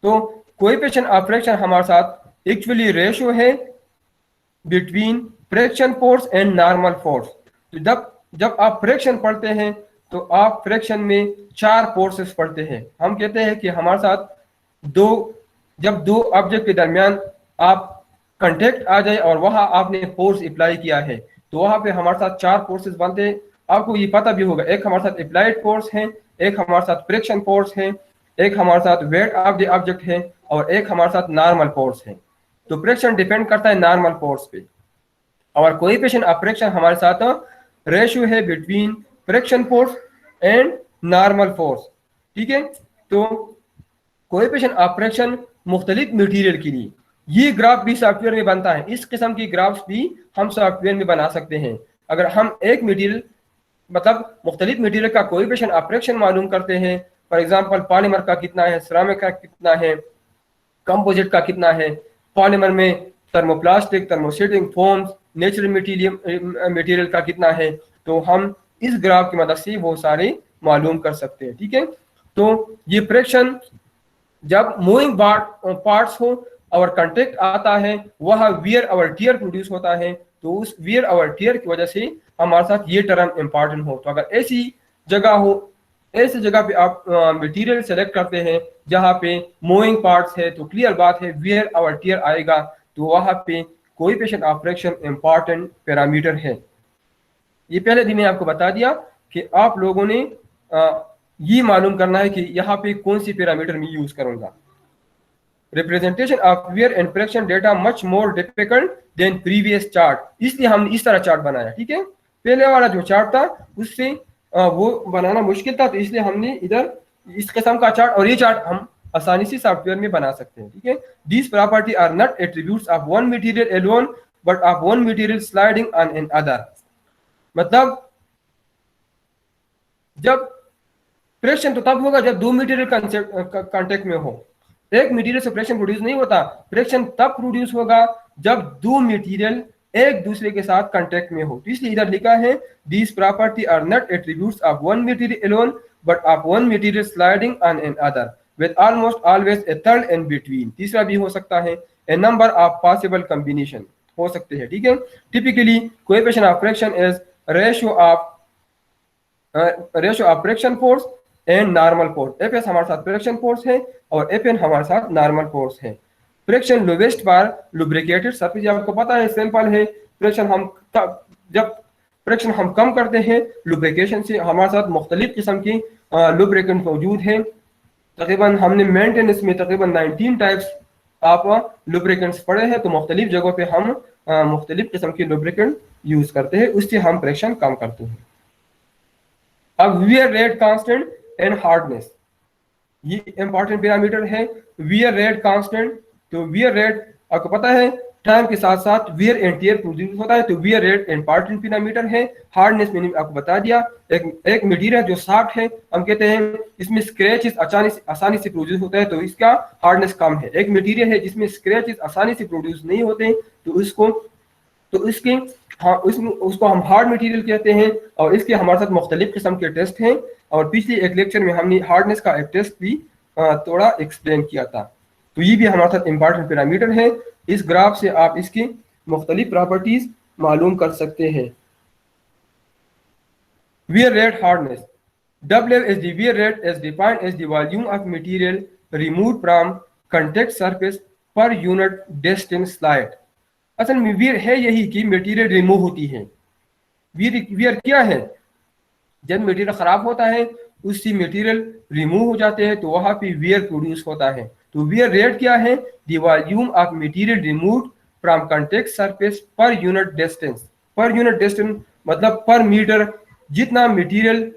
तो कोएफिशिएंट ऑफ फ्रैक्शन हमारे साथ एक्चुअली रेशियो है between fraction force and normal force. तो जब आप फ्रैक्शन पढ़ते हैं तो आप फ्रैक्शन में 4 फोर्सेस पढ़ते हैं। हम कहते हैं कि हमारे साथ जब दो ऑब्जेक्ट के दरमियान आप कांटेक्ट आ जाए और वहां आपने फोर्स अप्लाई किया है तो वहां पे हमारे साथ 4 फोर्सेस बनते हैं। आपको ये पता भी होगा, एक हमारे साथ अप्लाइड फोर्स है, एक हमारे साथ फ्रिक्शन फोर्स है, एक हमारे साथ वेट ऑफ द ऑब्जेक्ट है और एक हमारे साथ नॉर्मल फोर्स है। तो फ्रिक्शन डिपेंड करता है नॉर्मल फोर्स पे और कोएफिशिएंट ऑफ फ्रिक्शन हमारे साथ रेशियो है between friction force and normal force. ठीक है, तो कोएफिशिएंट ऑफ फ्रिक्शन मुख्तलिफ मटेरियल के लिए ये ग्राफ भी सॉफ्टवेयर में बनता है। इस किस्म की ग्राफ्स भी हम सॉफ्टवेयर में बना सकते हैं। अगर हम एक मटेरियल मतलब मुख्तलिफ मटेरियल का कोएफिशिएंट ऑफ फ्रिक्शन मालूम करते हैं, फॉर एग्जांपल पॉलीमर का कितना है, सिरामिक का कितना है, कंपोजिट का कितना है, पॉलीमर में thermoplastic, thermosetting foams, natural material का कितना है, तो हम इस ग्राफ की मदद से वो सारे मालूम कर सकते हैं। ठीक है, तो ये फ्रिक्शन जब मूविंग पार्ट्स हो और कांटेक्ट आता है वह वियर और टियर प्रोड्यूस होता है, तो उस वियर और टियर की वजह से हमारे साथ ये टर्म इंपॉर्टेंट हो। तो अगर ऐसी जगह हो, ऐसी जगह पे आप मटेरियल सेलेक्ट करते हैं जहाँ पे मूविंग पार्ट्स है तो क्लियर बात है वियर और टियर आएगा, तो वहाँ पे coefficient of friction important parameter है। ये पहले दिन मैंने आपको बता दिया कि आप लोगों ने ये मालूम करना है कि यहाँ पे कौन सी पैरामीटर मैं यूज करूंगा। Representation of wear and friction data much more difficult than previous chart, इसलिए हमने इस तरह चार्ट बनाया। ठीक है, पहले वाला जो चार्ट था उससे वो बनाना मुश्किल था, तो इसलिए हमने इधर इस किस्म का चार्ट, और ये चार्ट हम आसानी से सॉफ्टवेयर में बना सकते हैं। ठीक है, these property are not attributes of one material alone but of one material sliding on another. मतलब जब फ्रिक्शन तो तब होगा जब दो मटेरियल कांटेक्ट में हो, एक मटेरियल से फ्रिक्शन प्रोड्यूस नहीं होता। फ्रिक्शन तब प्रोड्यूस होगा जब दो मटेरियल एक दूसरे के साथ कांटेक्ट में हो। तो इसलिए इधर लिखा है these property are not attributes of one material alone but of one material sliding on another with almost always a third in between. तीसरा भी हो सकता है, a number of possible combination हो सकते हैं। ठीक है, typically coefficient of friction is ratio of friction force and normal force. F S हमारे साथ फ्रिक्शन फोर्स है और एफ एन हमारे साथ नॉर्मल फोर्स है। फ्रिक्शन लोवेस्ट बार लुब्रिकेटेड सरफेस, आपको पता है सिंपल है। जब फ्रिक्शन हम कम करते हैं लुब्रिकेशन से, हमारे साथ मुख्तलिफ किस्म की लुब्रिकेंट मौजूद हैं। तकरीबन हमने मेंटेनेंस में तकरीबन 19 टाइप्स आप लुब्रिकेंट्स पढ़े हैं, तो मुख्तलिफ जगहों पे हम मुख्तलिफ किस्म की लुब्रिकेंट यूज करते हैं, उससे हम फ्रिक्शन कम करते हैं। अब wear rate constant and hardness, ये इंपॉर्टेंट पैरामीटर है। वियर रेट कांस्टेंट, तो वियर रेट आपको पता है टाइम के साथ साथ वियर एंड टियर प्रोड्यूस होता है, तो वियर रेट इंपॉर्टेंट पैरामीटर है। हार्डनेस मैंने आपको बता दिया, एक मटेरियल जो सॉफ्ट है हम कहते हैं इसमें स्क्रैचेस आसानी से प्रोड्यूस होता है, तो इसका हार्डनेस कम है। एक मटेरियल है जिसमें स्क्रैचेस आसानी से प्रोड्यूस नहीं होते, तो उसको हम हार्ड मटेरियल कहते हैं। और इसके हमारे साथ मुख्तलिफ किस्म के टेस्ट हैं, और पिछले एक लेक्चर में हमने हार्डनेस का एक टेस्ट भी थोड़ा एक्सप्लेन किया था। तो ये भी हमारे साथ इंपॉर्टेंट पैरामीटर है। इस ग्राफ से आप इसकी मुख्तलिफ प्रॉपर्टीज मालूम कर सकते हैं। Wear rate hardness, W is the wear rate as defined as the volume of material removed from contact surface per unit distance slide। असल में वियर है यही कि मटेरियल रिमूव होती है। वियर क्या है, जब मटेरियल खराब होता है उससे मटेरियल रिमूव हो जाते हैं, तो वहां पे वियर प्रोड्यूस होता है। तो वियर रेट क्या है, the volume of material removed from contact surface per unit distance. Per unit distance मतलब पर मीटर जितना मटेरियल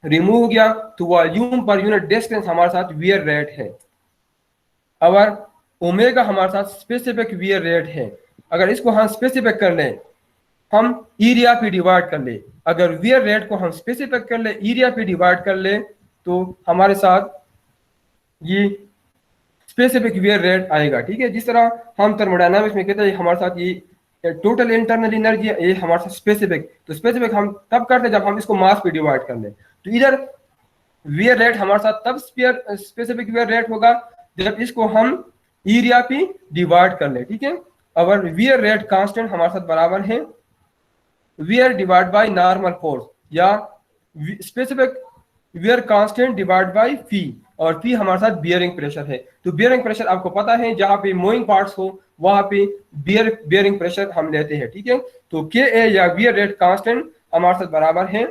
रिमूव हो गया, तो वॉल्यूम पर यूनिट डिस्टेंस हमारे साथ वियर रेट है। और ओमेगा हमारे साथ स्पेसिफिक वियर रेट है। अगर इसको हम स्पेसिफिक कर लें, हम एरिया पे डिवाइड कर ले, अगर वियर रेट को हम स्पेसिफिक कर ले, एरिया पे डिवाइड कर ले, तो हमारे साथ ये स्पेसिफिक वियर रेट आएगा। ठीक है, जिस तरह हम थर्मोडायनामिक्स में कहते हैं हमारे साथ ये टोटल इंटरनल एनर्जी है, ये हमारे साथ स्पेसिफिक। तो स्पेसिफिक हम तब करते हैं जब हम इसको मास पे डिवाइड कर लें। तो इधर वियर रेट हमारे साथ तब स्पेसिफिक वियर रेट होगा जब इसको हम एरिया पे डिवाइड कर ले, ठीक है। अवर वियर रेट कांस्टेंट हमारे साथ बराबर है wear divide by normal force, या specific wear constant divide by phi, और फी हमारे साथ बियरिंग प्रेशर है। तो बियरिंग प्रेशर आपको पता है, जहां पे मूविंग पार्ट्स हो वहां पे बियरिंग प्रेशर हम लेते हैं, ठीक है। तो के ए या वियर रेट कांस्टेंट हमारे साथ बराबर है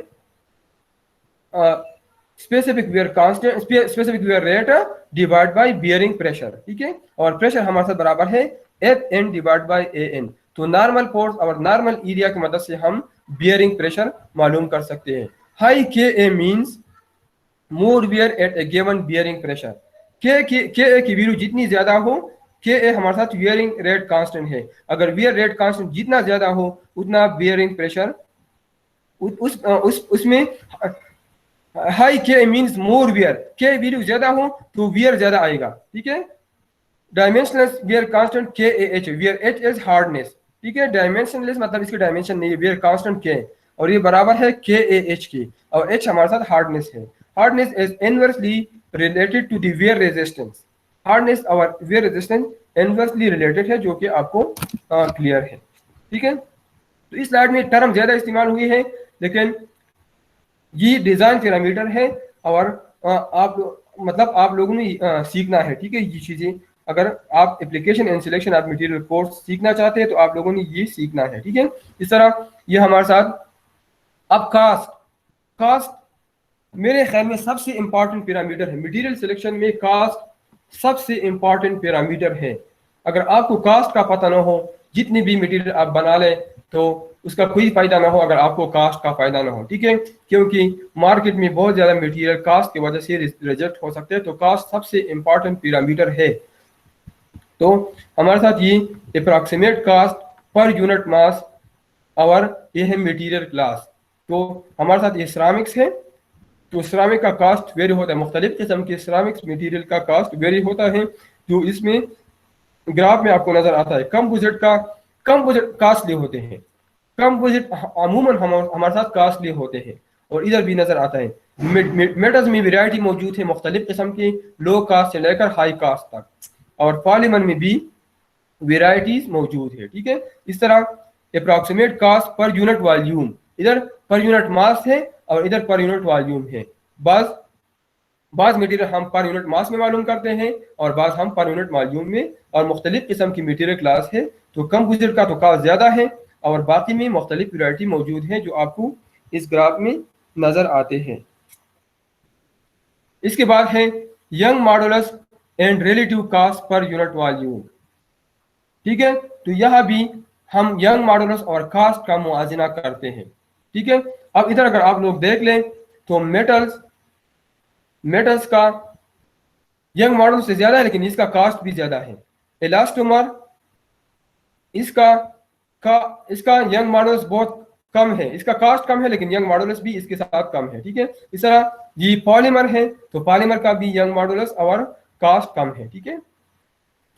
specific wear constant specific wear rate divide by bearing pressure, ठीक है। और प्रेशर हमारे साथ बराबर है F N divide by A N. तो नॉर्मल फोर्स और नॉर्मल एरिया की मदद से हम बियरिंग प्रेशर मालूम कर सकते हैं। हाई के ए मींस मोर वियर एट ए गिवन बियरिंग प्रेशर। के ए की वैल्यू जितनी ज्यादा हो, के ए हमारे साथ बियरिंग रेट कांस्टेंट है, अगर बियर रेट कांस्टेंट जितना ज्यादा हो उतना बियरिंग प्रेशर उसमें हाई के मींस मोर वियर, के वैल्यू ज्यादा हो तो वियर ज्यादा आएगा, ठीक है। डायमेंशनलेस वियर कांस्टेंट के H, wear H is hardness, ठीक है। डायमेंशनलेस मतलब इसकी डायमेंशन नहीं है, वियर कांस्टेंट के, और ये बराबर है के एच की, और एच हमारे साथ हार्डनेस है। Hardness is inversely related to the wear resistance, hardness और वियर रेजिस्टेंस इनवर्सली रिलेटेड है, जो कि आपको क्लियर है, ठीक है। तो इस स्लाइड में टर्म ज्यादा इस्तेमाल हुई है, लेकिन ये डिजाइन पैरामीटर है, और आप मतलब आप लोगों ने सीखना है, ठीक है। ये चीजें अगर आप application and selection of material course सीखना चाहते हैं तो आप लोगों ने ये सीखना है, ठीक है। इस तरह ये हमारे साथ अब कास्ट मेरे ख्याल में सबसे इंपॉर्टेंट पैरामीटर है मटेरियल सिलेक्शन में। कास्ट सबसे इंपॉर्टेंट पैरामीटर है। अगर आपको कास्ट का पता ना हो, जितनी भी मटेरियल आप बना लें तो उसका कोई फायदा ना हो अगर आपको कास्ट का फायदा ना हो, ठीक है। क्योंकि मार्केट में बहुत ज्यादा मटेरियल कास्ट की वजह से रिजेक्ट हो सकते हैं। तो कास्ट सबसे इंपॉर्टेंट पैरामीटर है। तो हमारे साथ ये approximate cost per unit mass और ये है मटेरियल क्लास। तो हमारे साथ ये सिरामिक्स है, तो सिरामिक का कास्ट वेरी होता है, मुख्तलिफ किस्म के सिरामिक्स मटेरियल का कास्ट वेरी होता है, जो इसमें ग्राफ में आपको नजर आता है। कंपोजिट कास्टली होते हैं, कंपोजिट अमूमन हमारे साथ कास्टली होते हैं, और इधर भी नजर आता है। मेटल्स में वैरायटी मौजूद है मुख्तलिफ किस्म की, लो कास्ट से लेकर हाई कास्ट तक, और पॉलीमर में भी वेराइटीज मौजूद है, ठीक है। इस तरह approximate cost per unit volume, इधर पर यूनिट मास है और इधर पर यूनिट वॉल्यूम है। बाज मटेरियल हम पर यूनिट मास में मालूम करते हैं और बाज हम पर यूनिट वॉल्यूम में, और मुख्तलिफ किस्म की मटेरियल क्लास है। तो कंपोजिट का तो कास्ट ज्यादा है, और बाकी में मुख्तलिफ वैरायटी मौजूद है जो आपको इस ग्राफ में नजर आते हैं। इसके बाद है Young modulus and relative cost per unit volume, ठीक है। तो यह भी हम यंग मॉडुलस और कास्ट का मुआजना करते हैं, ठीक है। अब इधर अगर आप लोग देख लें तो मेटल्स का यंग मॉडल से ज्यादा है, लेकिन इसका कास्ट भी ज्यादा है। इलास्टोमर इसका यंग मॉडल्स बहुत कम है, इसका कास्ट कम है, लेकिन यंग मॉडुलस भी इसके साथ कम है, ठीक है। इस तरह ये पॉलीमर है, तो पॉलीमर का भी यंग मॉडुलस और कास्ट कम है, ठीक है।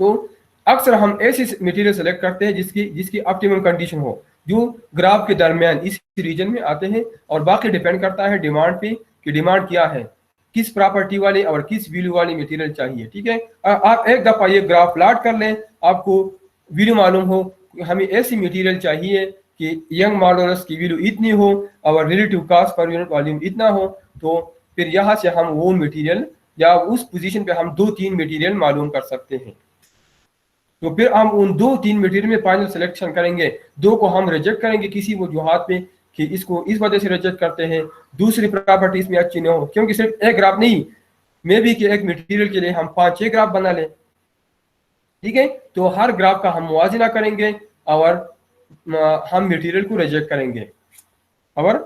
तो अक्सर हम ऐसी मटेरियल सेलेक्ट करते हैं जिसकी ऑप्टिमम कंडीशन हो, जो ग्राफ के दरमियान इस रीजन में आते हैं, और बाकी डिपेंड करता है डिमांड पे कि डिमांड क्या है, किस प्रॉपर्टी वाले और किस वैल्यू वाली मटेरियल चाहिए, ठीक है। आप एक दफा ये ग्राफ प्लॉट कर लें, आपको वैल्यू मालूम हो कि हमें ऐसी मटेरियल चाहिए कि यंग मॉडुलस की वैल्यू इतनी हो और relative cost per unit volume इतना हो, तो फिर यहाँ से हम वो मटेरियल या उस पोजीशन पे हम 2-3 मटेरियल मालूम कर सकते हैं। तो फिर हम उन 2-3 मटेरियल में फाइनल सिलेक्शन करेंगे, 2 को हम रिजेक्ट करेंगे किसी वजूहात पे कि इसको इस वजह से रिजेक्ट करते हैं, दूसरी प्रॉपर्टी इसमें अच्छी न हो, क्योंकि सिर्फ एक ग्राफ नहीं, मे भी कि एक मटेरियल के लिए हम 5-6 ग्राफ बना लें, ठीक है। तो हर ग्राफ का हम मुआजना करेंगे और हम मटेरियल को रिजेक्ट करेंगे और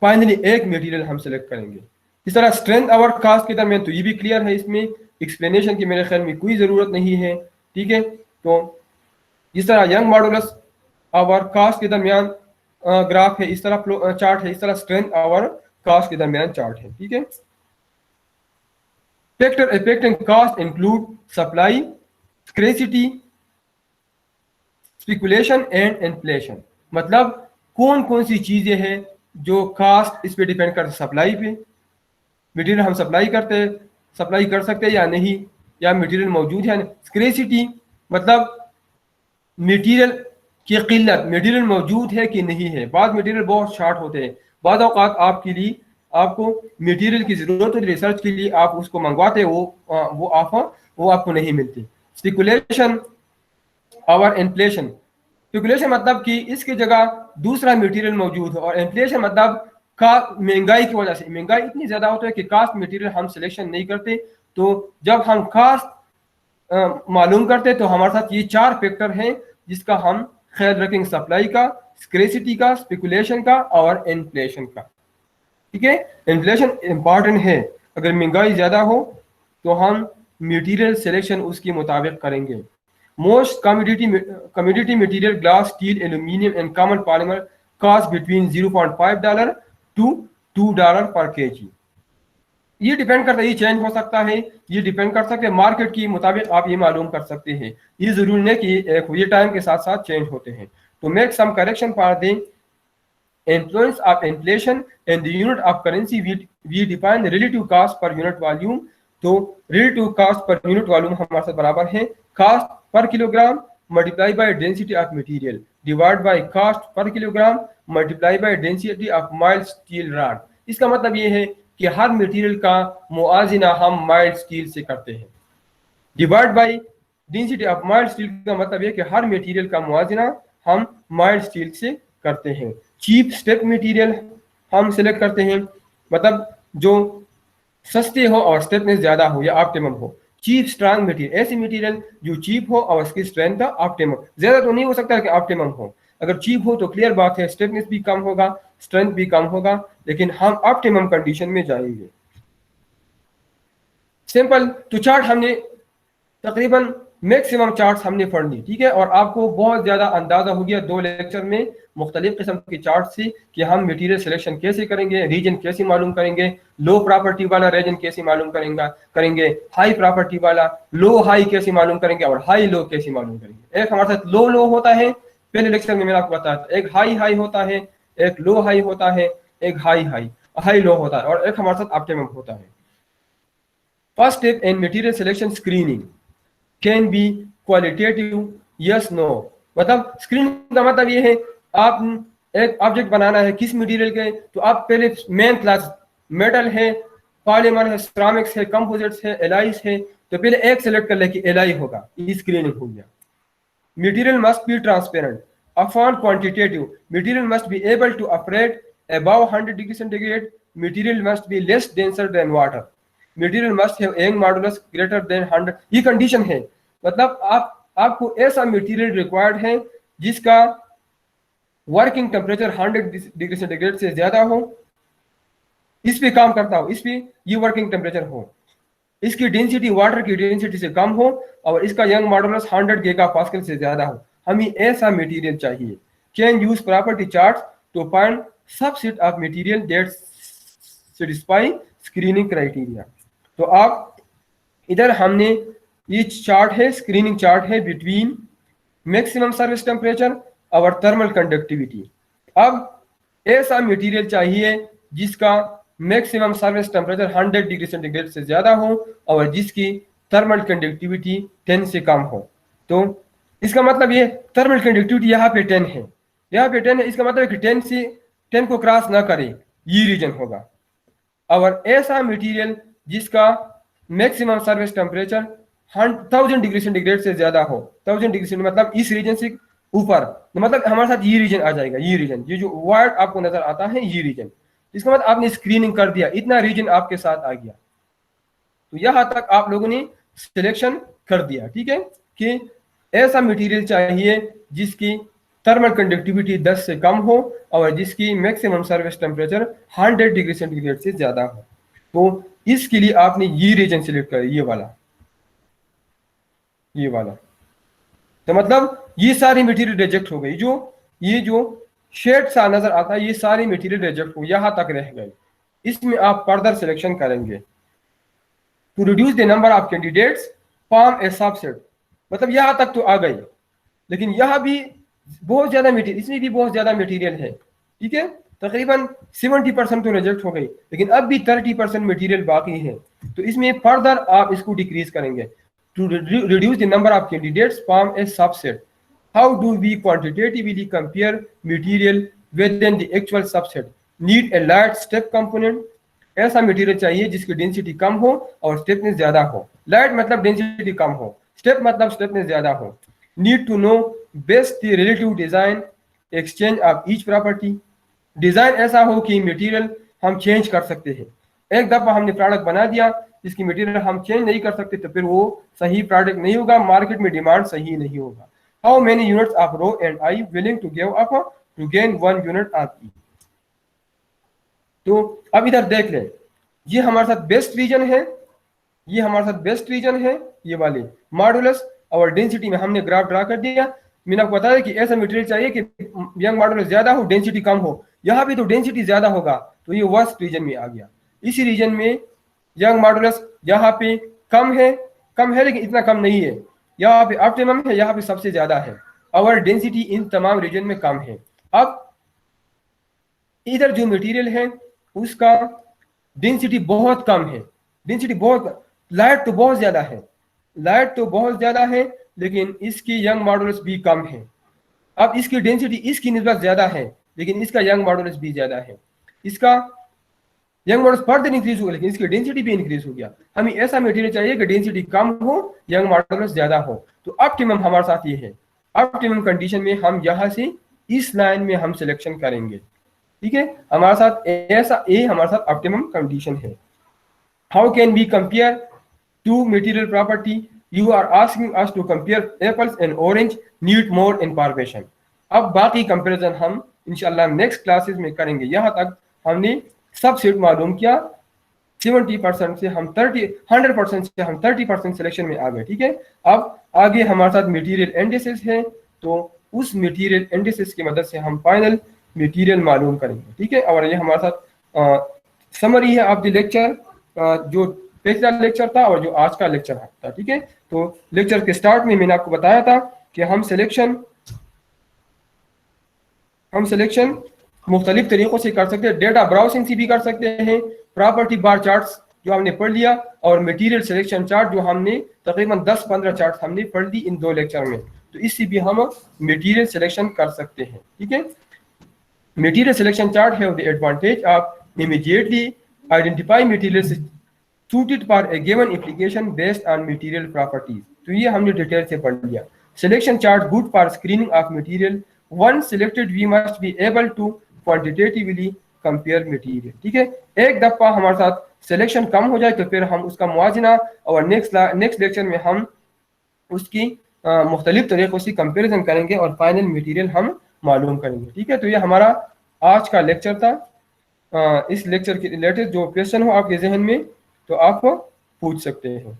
फाइनली एक मटेरियल हम सेलेक्ट करेंगे। इस तरह स्ट्रेंथ और कास्ट के दरमियान तो ये भी क्लियर है, इसमें एक्सप्लेनेशन की मेरे ख्याल में कोई ज़रूरत नहीं है, ठीक है। तो इस तरह यंग मॉडुलस और कास्ट के दरमियान ग्राफ है, इस तरह चार्ट है, इस तरह स्ट्रेंथ और कास्ट के दरमियान चार्ट है, ठीक है। Factor affecting cost include supply, scarcity, speculation and inflation. मतलब कौन कौन सी चीजें हैं जो कास्ट इस पे डिपेंड करते, सप्लाई पे, मटेरियल हम सप्लाई कर सकते हैं या नहीं, या मटेरियल मौजूद है। स्कैरिसिटी मतलब मटेरियल की किल्लत, मटेरियल मौजूद है कि नहीं है। बाद मटेरियल बहुत शार्ट होते हैं, बाद औक़ात आपके लिए आपको मटेरियल की ज़रूरत होती है रिसर्च के लिए, आप उसको मंगवाते हो, वो आपको नहीं मिलती। स्पेकुलेशन और इन्फ्लेशन, स्पेकुलेशन मतलब कि इसकी जगह दूसरा मटेरियल मौजूद है, और इन्फ्लेशन मतलब का महंगाई की वजह से, महंगाई इतनी ज़्यादा होती है कि कास्ट मटेरियल हम सिलेक्शन नहीं करते। तो जब हम कास्ट मालूम करते तो हमारे साथ ये 4 फैक्टर हैं जिसका हम ख्याल रखेंगे, सप्लाई का, स्कैरिसिटी का, स्पेकुलेशन का और इन्फ्लेशन का। ठीक है, इन्फ्लेशन इंपॉर्टेंट है। अगर महंगाई ज़्यादा हो तो हम मटेरियल सिलेक्शन उसके मुताबिक करेंगे। Most commodity material glass, steel, aluminium and common polymer cost between $0.5 to $2 पर केजी। ये डिपेंड करता है, ये चेंज हो सकता है, ये डिपेंड कर सकते हैं मार्केट के मुताबिक, आप ये मालूम कर सकते हैं। ये जरूरी नहीं कि ये टाइम के साथ साथ चेंज होते हैं। तो make some correction for the influence of inflation and the unit of currency, we define the relative cost per unit volume। तो relative cost per unit volume हमारे साथ बराबर है cost per kilogram multiply by density of material divide by cost per kilogram multiply by density of mild steel rod। इसका मतलब ये है कि हर मटेरियल का मुआजिना हम माइल्ड स्टील से करते हैं। Divide by density of mild steel का मतलब है कि हर मटेरियल का मुआजिना हम माइल्ड स्टील से करते हैं। चीप स्टेप मटेरियल हम सिलेक्ट करते हैं, मतलब जो सस्ते हो और स्टेपनेस ज़्यादा हो या ऑप्टिमम हो। चीप स्ट्रांग मटेरियल, ऐसी मटेरियल जो चीप हो और उसकी स्ट्रेंथ ऑप्टिमम, ज़्यादा तो नहीं हो सकता कि ऑप्टिमम हो। अगर चीप हो तो क्लियर बात है स्टेपनेस भी कम होगा, स्ट्रेंथ भी कम होगा, लेकिन हम ऑप्टिमम कंडीशन में जाएंगे। सिंपल तो चार्ट हमने तकरीबन मैक्सिमम चार्ट्स हमने पढ़ ली, ठीक है, और आपको बहुत ज़्यादा अंदाज़ा हो गया 2 लेक्चर में मुख्तलिफ किस्म के चार्ट से कि हम मटेरियल सिलेक्शन कैसे करेंगे, रीजन कैसे मालूम करेंगे, लो प्रॉपर्टी वाला रीजन कैसे मालूम करेंगे, हाई प्रॉपर्टी वाला लो हाई कैसे मालूम करेंगे, और हाई लो कैसे मालूम करेंगे। एक हमारे साथ लो लो होता है, पहले लेक्चर में मैंने आपको बताया था, एक हाई हाई होता है, एक लो हाई होता है, एक हाई लो होता है, और एक हमारे साथ ऑप्टिमम होता है। First step in material selection screening can be qualitative, yes no. मतलब स्क्रीनिंग का मतलब ये है आप एक ऑब्जेक्ट बनाना है किस मटेरियल के, तो आप पहले मेन क्लास मेटल है, पॉलीमर है, सिरामिक्स है, कंपोजिट्स है, एलाइज है, तो पहले एक सेलेक्ट कर ले कि एलाई होगा, ये स्क्रीनिंग हो गया। Material must be transparent upon quantitative, material must be able to operate above 100 degree centigrade, material must be less denser than water, material must have Young modulus greater than 100। ये condition है, मतलब आपको ऐसा material required है जिसका working temperature 100 degree centigrade से ज्यादा हो, इस पे काम करता हो, इस पे ये वर्किंग टेम्परेचर हो, इसकी डेंसिटी वाटर की डेंसिटी से कम हो, और इसका यंग मॉडुलस 100 गीगा पास्कल से ज्यादा हो। हमें ऐसा मटेरियल चाहिए। Can use property chart to find subset of material that satisfy screening criteria. तो आप इधर हमने ये चार्ट है, स्क्रीनिंग चार्ट है बिटवीन मैक्सिमम सर्विस टेम्परेचर और थर्मल कंडक्टिविटी। अब ऐसा मटेरियल चाहिए जिसका maximum service temperature 100 degree centigrade से ज्यादा हो और जिसकी थर्मल कंडक्टिविटी 10 से कम हो। तो इसका मतलब ये थर्मल कंडक्टिविटी यहाँ पे 10 है, यहाँ पे 10 है, इसका मतलब है कि 10 को क्रॉस ना करे, ये रीजन होगा। और ऐसा मटेरियल जिसका maximum service temperature 1000 degree centigrade से ज्यादा हो, 1000 डिग्री सेंटीग्रेड मतलब इस रीजन से ऊपर, तो मतलब हमारे साथ ये रीजन आ जाएगा, ये रीजन, ये जो वर्ड आपको नजर आता है ये रीजन, इसका मतलब आपने स्क्रीनिंग कर दिया, इतना रीजन आपके साथ आ गया। तो यहां तक आप लोगों ने सिलेक्शन कर दिया, ठीक है, कि ऐसा मटेरियल चाहिए जिसकी थर्मल कंडक्टिविटी 10 से कम हो और जिसकी maximum service temperature 100 degree centigrade से ज्यादा हो। तो इसके लिए आपने ये रीजन सिलेक्ट करें, ये वाला। तो मतलब ये सारी मटेरियल रिजेक्ट हो गई, ये जो शेड सा नजर आता है ये सारी मटेरियल रिजेक्ट हो, यहां तक रह गई। इसमें आप फर्दर सिलेक्शन करेंगे। To reduce the number of candidates form a subset, मतलब यहां तक तो आ गई, लेकिन यहां भी बहुत ज्यादा मटेरियल, इसमें भी बहुत ज्यादा मटेरियल है, ठीक है, तकरीबन 70% तो रिजेक्ट हो गई, लेकिन अब भी 30% मटेरियल बाकी है। तो इसमें फर्दर आप इसको डिक्रीज करेंगे। to reduce the number of candidates from a subset. How do we quantitatively compare material within the actual subset? Need a large step component. ऐसा मटेरियल चाहिए जिसकी डेंसिटी कम हो और स्टेपनेस ज्यादा हो. लाइट मतलब डेंसिटी कम हो, स्टेप मतलब स्टेपनेस ज्यादा हो. Need to know best the relative design exchange of each property. Design ऐसा हो कि मटेरियल हम चेंज कर सकते हैं. एक दफा हमने प्रोडक्ट बना दिया, इसकी मटेरियल हम चेंज नहीं कर सकते, तो फिर वो सही प्रोडक्ट नहीं होगा, मार्केट में डिमांड सही नहीं होगा. How many units of row and I willing to give up to gain 1 unit of E. तो अब इधर देख लें, ये हमारे साथ बेस्ट रीजन है, ये हमारे साथ बेस्ट रीजन है, ये वाले मॉडुलस और डेंसिटी में हमने ग्राफ ड्रा कर दिया. मैंने आपको बताया कि ऐसा मटेरियल चाहिए कि यंग मॉडुलस ज्यादा हो, डेंसिटी कम हो. यहाँ पे तो डेंसिटी ज्यादा होगा, तो ये वर्स्ट रीजन में आ गया. इसी रीजन में यंग मॉडुलस यहाँ पे कम है लेकिन इतना कम नहीं है. यहाँ पे ऑप्टिमम है, यहाँ पे सबसे ज्यादा है, और डेंसिटी इन तमाम रीजन में कम है. अब इधर जो मटेरियल है उसका डेंसिटी बहुत कम है, डेंसिटी बहुत, लाइट तो बहुत ज्यादा है, लाइट तो बहुत ज्यादा है, लेकिन इसकी यंग मॉडुलस भी कम है. अब इसकी डेंसिटी इसकी निस्बत ज्यादा है, लेकिन इसका यंग मॉडुलस भी ज्यादा है. इसका यंग मॉडुलस फर्दर इंक्रीज हुआ, लेकिन इसकी डेंसिटी भी इंक्रीज हो गया. हमें ऐसा मटेरियल चाहिए कि डेंसिटी कम हो, यंग मॉडुलस ज्यादा हो. तो ऑप्टिमम हमारे साथ ये है. ऑप्टिमम कंडीशन में हम यहाँ से इस लाइन में हम सिलेक्शन करेंगे. ठीक है, हमारे साथ ऐसा ए हमारे साथ ऑप्टिमम कंडीशन है. How can we compare two material property? You are asking us to compare apples and orange, need more information. अब बाकी कंपैरिजन हम इंशाल्लाह नेक्स्ट क्लासेस में करेंगे. यहाँ तक हमने सबसेट मालूम किया, 70% से हम 100% से हम 30% सिलेक्शन में आ गए. ठीक है, अब आगे हमारे साथ मटेरियल इंडिसेस है, तो उस मटेरियल इंडिसेस की मदद से हम फाइनल मटेरियल मालूम करेंगे. ठीक है, और ये हमारे साथ समरी है ऑफ द लेक्चर, जो पिछला लेक्चर था और जो आज का लेक्चर था. ठीक है, तो लेक्चर के स्टार्ट में मैंने आपको बताया था कि हम सिलेक्शन मुख्तलिफ तरीकों से कर सकते हैं. डेटा ब्राउजिंग से भी कर सकते हैं, प्रॉपर्टी बार चार्ट्स जो हमने पढ़ लिया, और मटेरियल सिलेक्शन चार्ट जो हमने तकरीबन 10-15 चार्ट हमने पढ़ ली इन 2 लेक्चर में. तो इससे भी हम मटेरियल सिलेक्शन कर सकते हैं. ठीक है, material selection chart have the advantage of immediately identify materials suited for a given application based on material properties. तो ये हमने डिटेल से पढ़ लिया. Selection chart good for screening of material. Once selected, we must be able to quantitatively compare material. ठीक है, एक दफा हमारे साथ सिलेक्शन कम हो जाए तो फिर हम उसका मुआजना और नेक्स्ट लेक्चर में हम उसकी मुख्तलिफ तरीक़ों से कंपेरिजन करेंगे और फाइनल मटेरियल हम मालूम करेंगे. ठीक है, तो ये हमारा आज का लेक्चर था. इस लेक्चर के रिलेटेड जो क्वेश्चन हो आपके जहन में तो आप पूछ सकते हैं.